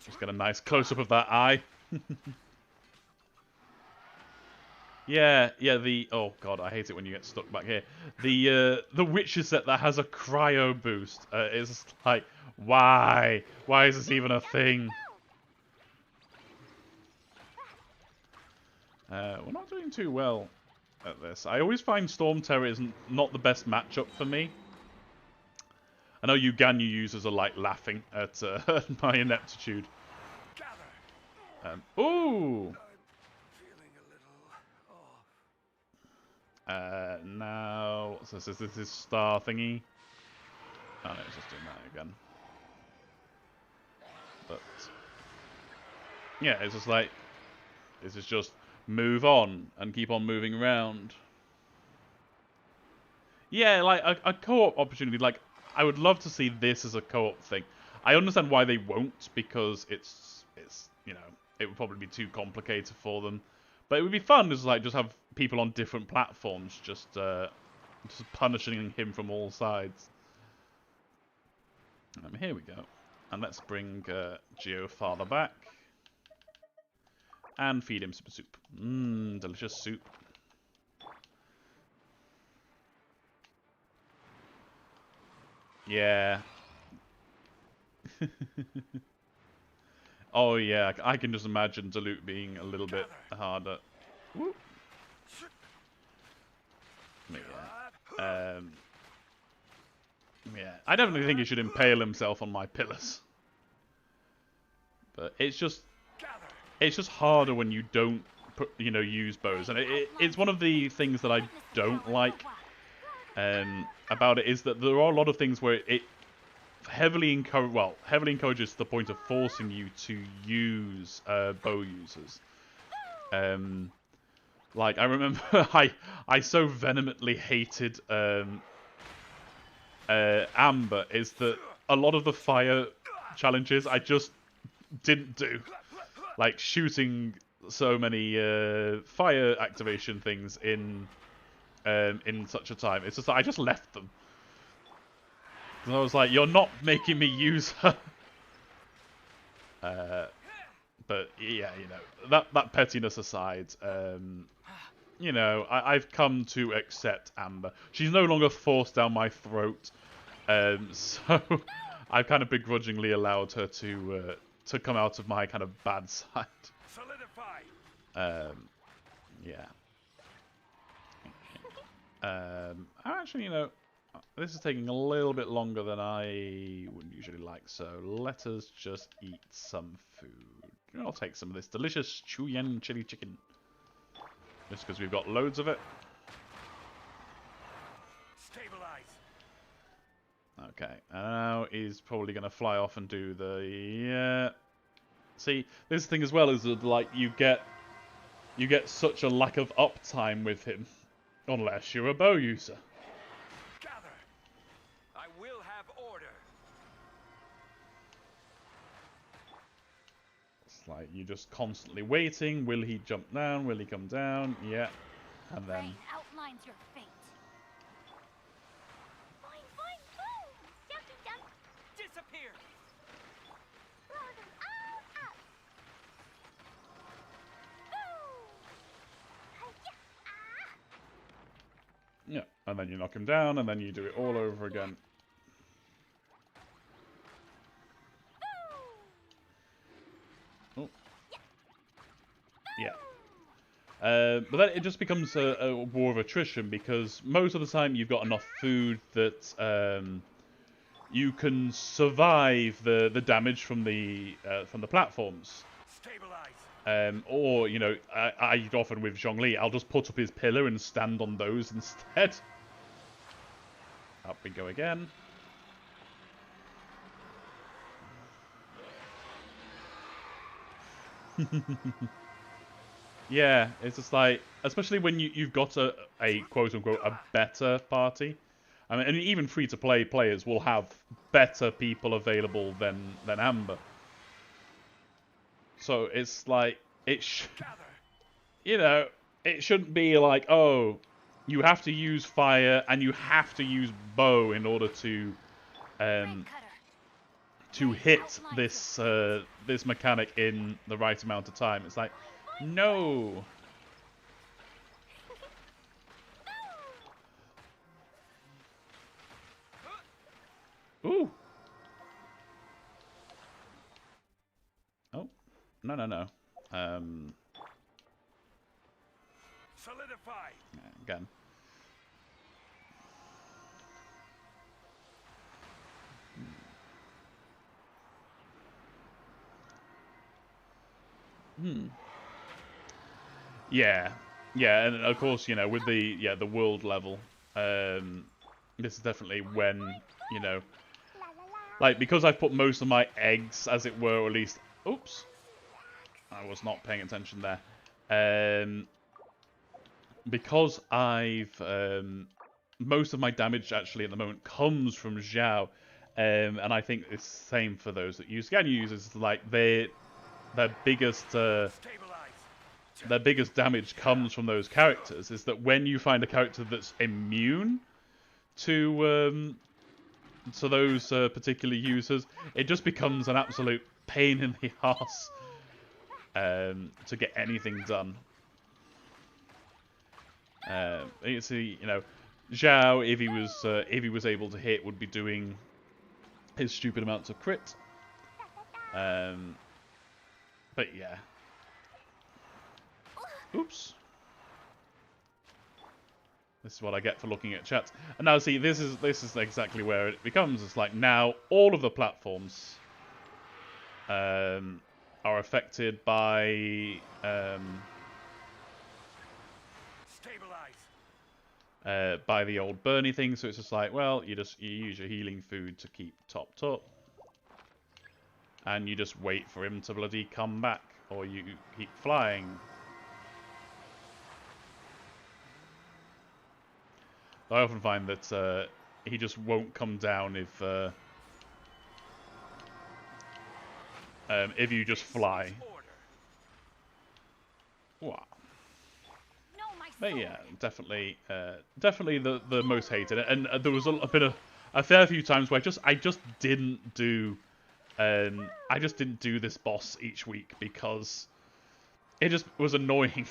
S1: Just get a nice close-up of that eye. Yeah, oh god, I hate it when you get stuck back here. The witches set that has a cryo boost is like, why? Why is this even a thing? We're not doing too well at this. I always find Storm Terror is not the best matchup for me. I know you Ganyu users are like laughing at my ineptitude. Ooh! Now, what's this? Is this his star thingy? Oh no, it's just doing that again. But, yeah, it's just like, this is just move on and keep on moving around. Yeah, like a co-op opportunity. Like, I would love to see this as a co-op thing. I understand why they won't, because it's you know, it would probably be too complicated for them. But it would be fun, just like just have people on different platforms, just punishing him from all sides. Here we go, and let's bring Geo farther back and feed him some soup. Mmm, delicious soup. Yeah. Oh yeah, I can just imagine Dilute being a little bit harder. Woo. Yeah. Yeah, I definitely think he should impale himself on my pillars. But it's just harder when you don't use bows, and it's one of the things that I don't like about it, is that there are a lot of things where it heavily encourages to the point of forcing you to use bow users. Like, I remember I so vehemently hated Amber, is that a lot of the fire challenges I just didn't do. Like, shooting so many fire activation things in such a time. It's just that I just left them. And I was like, you're not making me use her. But yeah, that pettiness aside, I've come to accept Amber. She's no longer forced down my throat, so I've kind of begrudgingly allowed her to come out of my kind of bad side.
S3: Solidify.
S1: Yeah. Actually, this is taking a little bit longer than I would usually like, so let us just eat some food. I'll take some of this delicious Chuyan chili chicken. Just because we've got loads of it.
S3: Stabilize.
S1: Okay, now he's probably going to fly off and do the... See, this thing as well is that, like, you get such a lack of uptime with him. Unless you're a bow user.
S3: Gather. I will have order.
S1: It's like you're just constantly waiting. Will he jump down? Will he come down? Yeah. And then...
S2: Rain outlines your fate. Boing, boing, boom! Jumpy jump!
S3: Disappear.
S2: Blow them all up! Boom! Hi-ya! Ah!
S1: Yeah. And then you knock him down, and then you do it all over again. Oh. Yeah. But then it just becomes a war of attrition, because most of the time you've got enough food that you can survive the damage from the platforms.
S3: Stabilize.
S1: Or, you know, I often with Zhongli, I'll just put up his pillar and stand on those instead. Up we go again. Yeah, it's just like, especially when you've got a quote-unquote a better party. I mean, and even free-to-play players will have better people available than Amber. So it's like, you know, it shouldn't be like, oh, you have to use fire and you have to use bow in order to hit this this mechanic in the right amount of time. It's like, no. Ooh. Oh. No, no, no.
S3: Solidify.
S1: Again. Yeah. Yeah, and of course, you know, with the world level, this is definitely when, you know, like, because I've put most of my eggs, as it were, or at least, oops, I was not paying attention there. Because I've, most of my damage actually at the moment comes from Zhao, and I think it's the same for those that use Gan users. Like, their biggest damage comes from those characters. Is that when you find a character that's immune to those particular users, it just becomes an absolute pain in the arse to get anything done. You see, you know, Zhao, if he was able to hit, would be doing his stupid amounts of crit. But yeah. Oops. This is what I get for looking at chat. And now, see, this is exactly where it becomes. It's like now all of the platforms are affected by by the old Bernie thing. So it's just like, well, you use your healing food to keep topped up, and you just wait for him to bloody come back, or you keep flying. I often find that he just won't come down if you just fly. Wow. But yeah, definitely the most hated. And there was a fair few times where I just didn't do this boss each week because it just was annoying.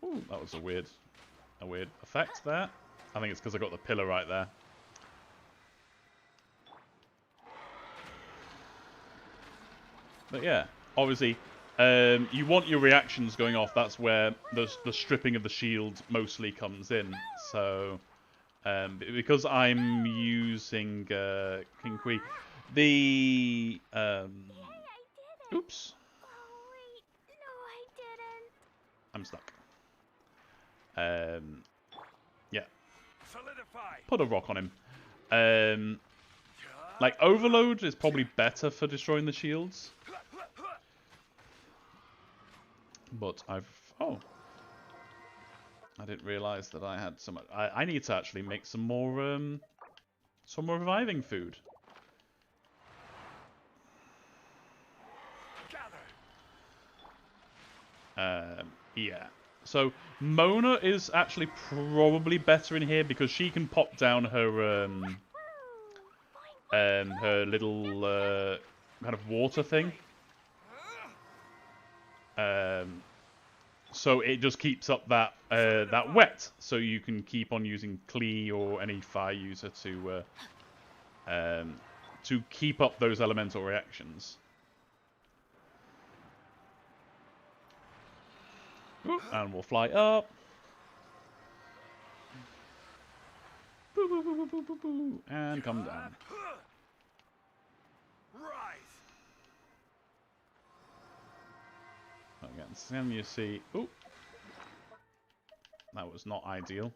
S1: Ooh, that was a weird effect there. I think it's because I got the pillar right there. But yeah, obviously, you want your reactions going off. That's where the stripping of the shield mostly comes in. So, because I'm using King Kui, the oops.
S2: Oh, wait. No, I didn't.
S1: I'm stuck. Yeah. Put a rock on him. Like, Overload is probably better for destroying the shields. But oh, I didn't realize that I had so much. I need to actually make some more reviving food. Yeah. So Mona is actually probably better in here because she can pop down her little kind of water thing. So it just keeps up that that wet, so you can keep on using Klee or any fire user to keep up those elemental reactions. Ooh, and we'll fly up. Boo, boo, boo, boo, boo, boo, and come down. Again, then you see. Ooh, that was not ideal.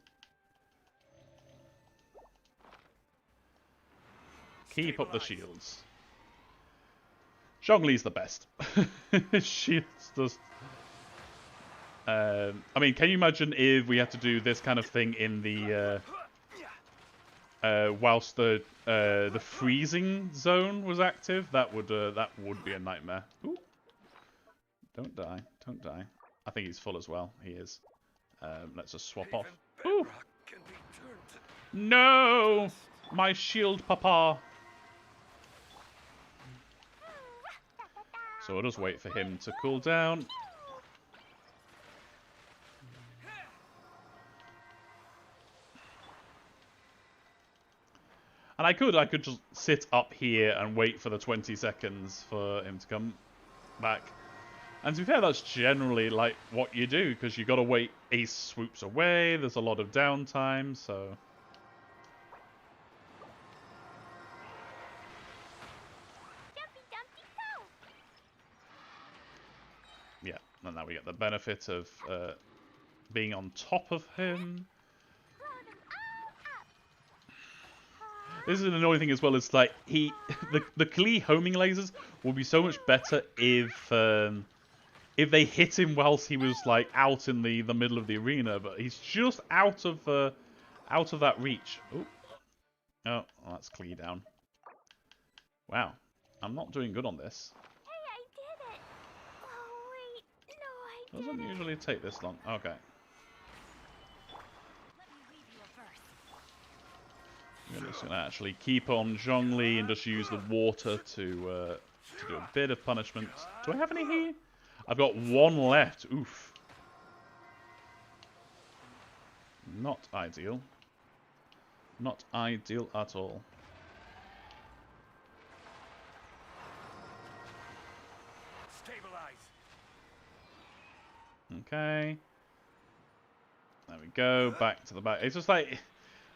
S1: Keep up the shields. Zhongli's the best. Shields just. I mean, can you imagine if we had to do this kind of thing in the whilst the freezing zone was active? That would be a nightmare. Ooh. Don't die, don't die. I think he's full as well. He is. Let's just swap off. Ooh. No, my shield, papa. So I'll just wait for him to cool down. And I could just sit up here and wait for the 20 seconds for him to come back. And to be fair, that's generally like what you do, because you got to wait. He swoops away. There's a lot of downtime, so. Yeah, and now we get the benefit of being on top of him. This is an annoying thing as well. It's like the Klee homing lasers will be so much better if they hit him whilst he was like out in the middle of the arena, but he's just out of that reach. Ooh. Oh, well, that's Klee down. Wow, I'm not doing good on this.
S2: Hey, I did it! Oh wait, no, I didn't.
S1: Doesn't usually take this long. Okay.
S2: Let me weave you a verse.
S1: I'm just gonna actually keep on Zhongli and just use the water to do a bit of punishment. Do I have any here? I've got one left. Oof. Not ideal. Not ideal at all.
S3: Stabilize.
S1: Okay. There we go. Back to the back. It's just like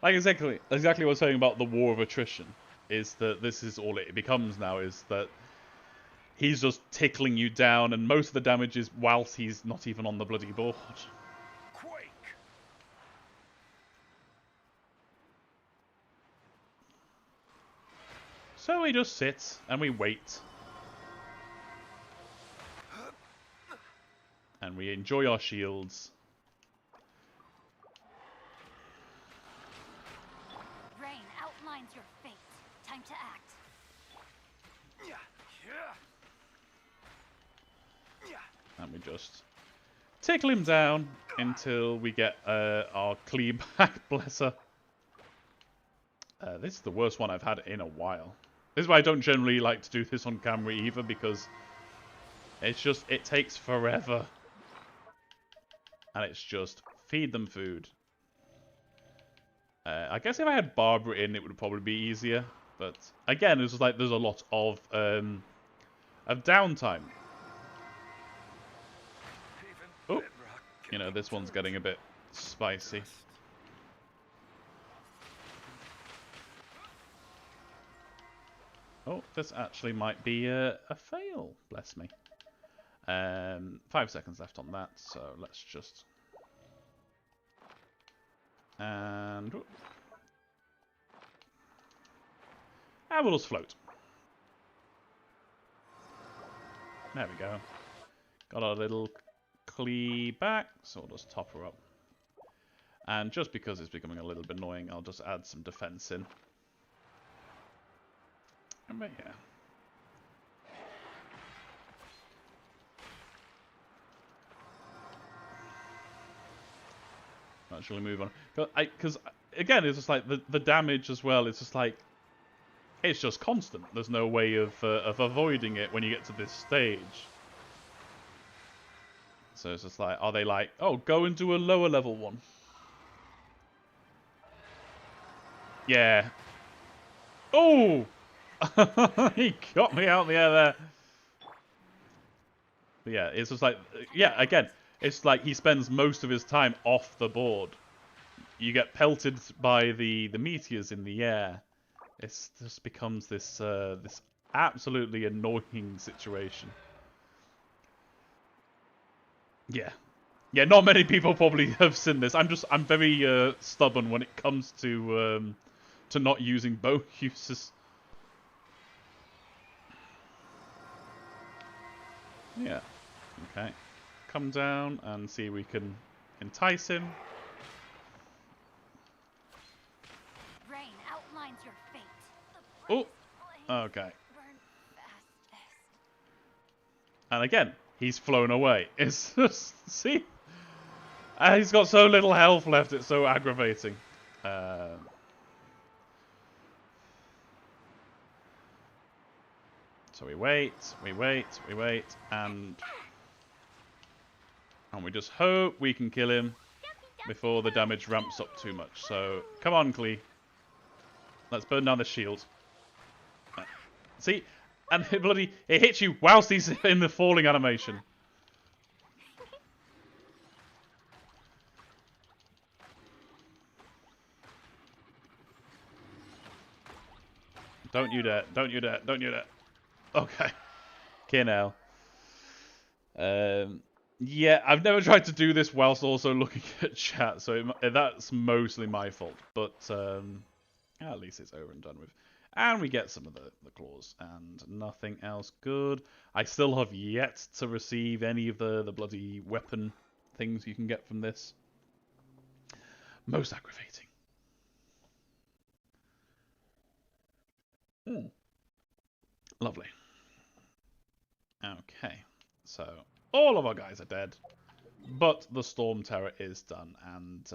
S1: exactly what I was saying about the war of attrition. Is that this is all it becomes now? Is that he's just tickling you down, and most of the damage is whilst he's not even on the bloody board.
S3: Quake.
S1: So we just sit and we wait. And we enjoy our shields.
S2: Rain outlines your fate. Time to act.
S1: And we just tickle him down until we get our Klee back, bless her. This is the worst one I've had in a while. This is why I don't generally like to do this on camera either, because it takes forever. And it's just feed them food. I guess if I had Barbara in, it would probably be easier. But again, it's just like there's a lot of downtime. Oh, you know, this one's getting a bit spicy. Oh, this actually might be a fail. Bless me. 5 seconds left on that, so let's just... And we'll just float. There we go. Got our little Clee back, so we'll just top her up. And just because it's becoming a little bit annoying, I'll just add some defense in. But yeah. Actually move on. Because again, it's just like the damage as well. It's just like it's just constant. There's no way of avoiding it when you get to this stage. So it's just like, are they like, oh, go and do a lower level one? Yeah. Oh! He got me out in the air there. But yeah, it's just like, yeah, again, it's like he spends most of his time off the board. You get pelted by the meteors in the air. It just becomes this this absolutely annoying situation. Yeah. Yeah, not many people probably have seen this. I'm very stubborn when it comes to not using bow uses. Yeah. Okay. Come down and see if we can entice him.
S2: Rain outlines your fate.
S1: Oh. Okay. And again, he's flown away. It's just, see? He's got so little health left, it's so aggravating. So we wait, and we just hope we can kill him before the damage ramps up too much. So, come on, Klee. Let's burn down the shield. See? And it hits you whilst he's in the falling animation. Don't you dare. Don't you dare. Don't you dare. Okay. Okay, now. Yeah, I've never tried to do this whilst also looking at chat, so that's mostly my fault. But at least it's over and done with. And we get some of the claws, and nothing else good. I still have yet to receive any of the bloody weapon things you can get from this. Most aggravating. Lovely. Okay, so all of our guys are dead, but the Storm Terror is done, and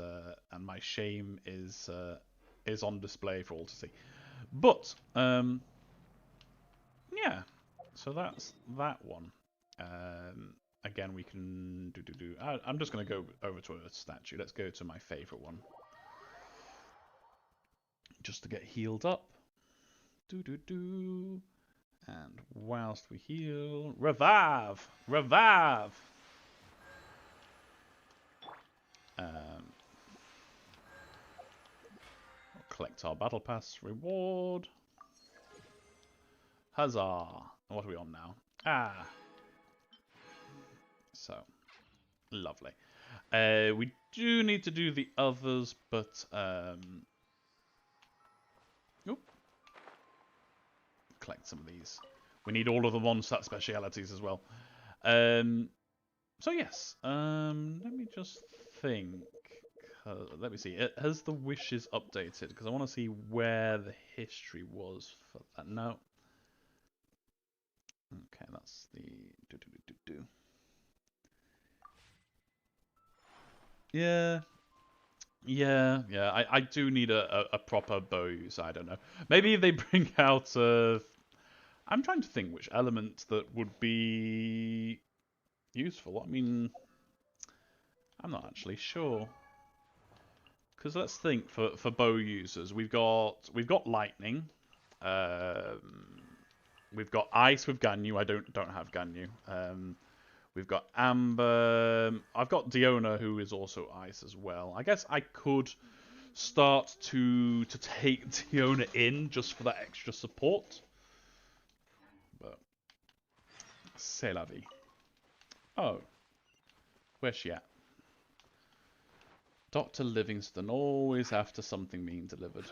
S1: my shame is on display for all to see. But yeah, so that's that one. Again, we can do. I'm just going to go over to a statue. Let's go to my favourite one, just to get healed up. And whilst we heal, revive! Revive! Collect our battle pass reward. Huzzah! What are we on now? Ah! So, lovely. We do need to do the others, but oop. Collect some of these. We need all of the one-stat specialities as well. So yes, let me just think. Let me see. Has the wishes updated? Because I want to see where the history was for that. No. Okay, that's the Yeah. I do need a proper bow use. I don't know. Maybe if they bring out I'm trying to think which element that would be useful. I mean, I'm not actually sure. Because let's think for bow users, we've got lightning, we've got ice with Ganyu. I don't have Ganyu. We've got Amber. I've got Diona, who is also ice as well. I guess I could start to take Diona in just for that extra support. But c'est la vie. Oh, where's she at? Dr. Livingston, always after something being delivered.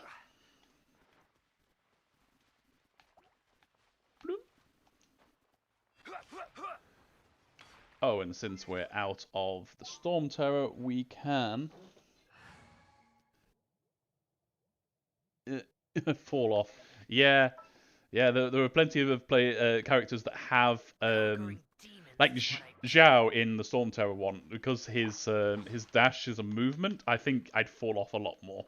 S1: Oh, and since we're out of the Storm Terror, we can fall off. Yeah, yeah. There are plenty of characters that have
S3: Conquering demons
S1: like
S3: is what I do.
S1: Zhao in the Storm Terror one, because his dash is a movement. I think I'd fall off a lot more.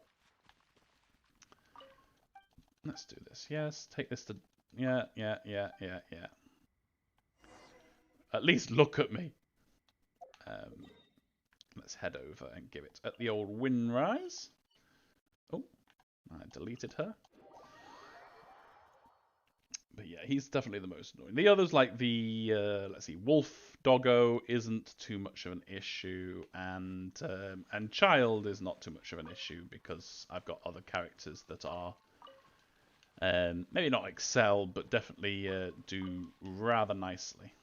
S1: Let's do this. Yes, take this to. Yeah, yeah, yeah, yeah, yeah. At least look at me. Let's head over and give it at the old Windrise. Oh, I deleted her. But yeah, he's definitely the most annoying. The others, like the let's see, Wolf Doggo isn't too much of an issue, and Child is not too much of an issue because I've got other characters that are maybe not excel, but definitely do rather nicely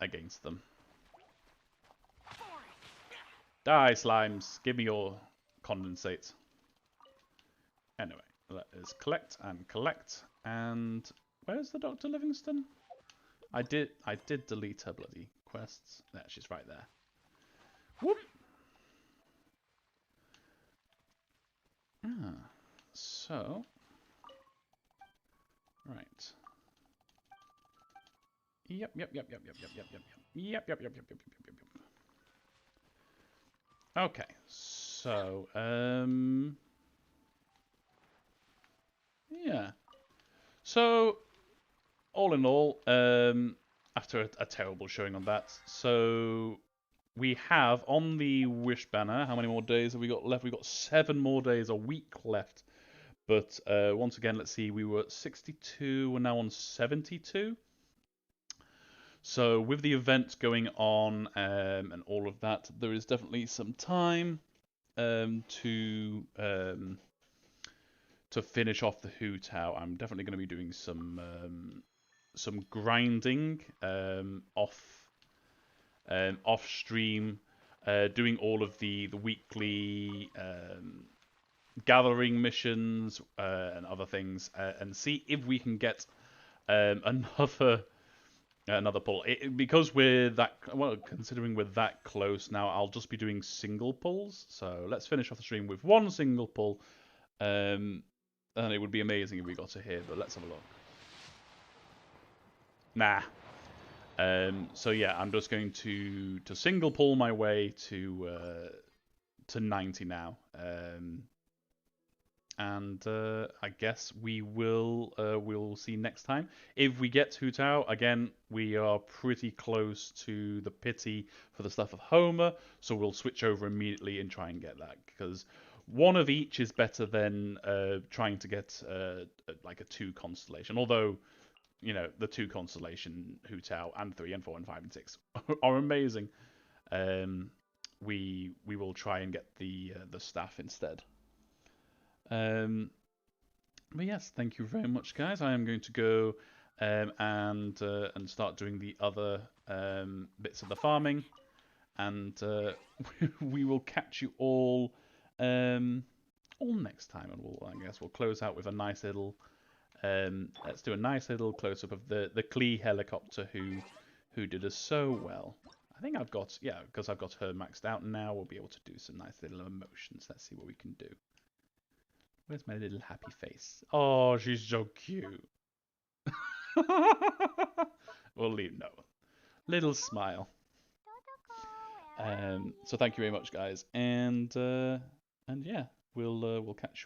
S1: against them. Die, slimes! Give me your condensate. Anyway, let us collect and collect. And where's the Dr. Livingston? I did delete her bloody quests. There, she's right there. Whoop! Ah, so right. Yep. Okay, so yeah. So all in all, after a terrible showing on that, so we have on the Wish banner, how many more days have we got left? We've got 7 more days, a week left. But once again, let's see, we were at 62, we're now on 72. So with the event going on and all of that, there is definitely some time to finish off the Hu Tao. I'm definitely going to be doing some grinding off stream, doing all of the weekly gathering missions and other things, and see if we can get another pull. Because we're that well, considering we're that close now, I'll just be doing single pulls. So let's finish off the stream with one single pull, and it would be amazing if we got to here. But let's have a look. Nah. So yeah, I'm just going to single pull my way to 90 now. And I guess we'll see next time. If we get Hu Tao, again, we are pretty close to the pity for the stuff of Homer, so we'll switch over immediately and try and get that, because one of each is better than trying to get like a 2 constellation. Although, you know, the 2 constellation Hu Tao and 3 and 4 and 5 and 6 are amazing. We will try and get the staff instead. But yes, thank you very much, guys. I am going to go and start doing the other bits of the farming, and we will catch you all next time. And I guess we'll close out with a nice little. Let's do a nice little close up of the Klee helicopter who did us so well. I think I've got, yeah, because I've got her maxed out now. We'll be able to do some nice little emotions. Let's see what we can do. Where's my little happy face? Oh, she's so cute. We'll leave no. Little smile. So thank you very much, guys, and yeah, we'll catch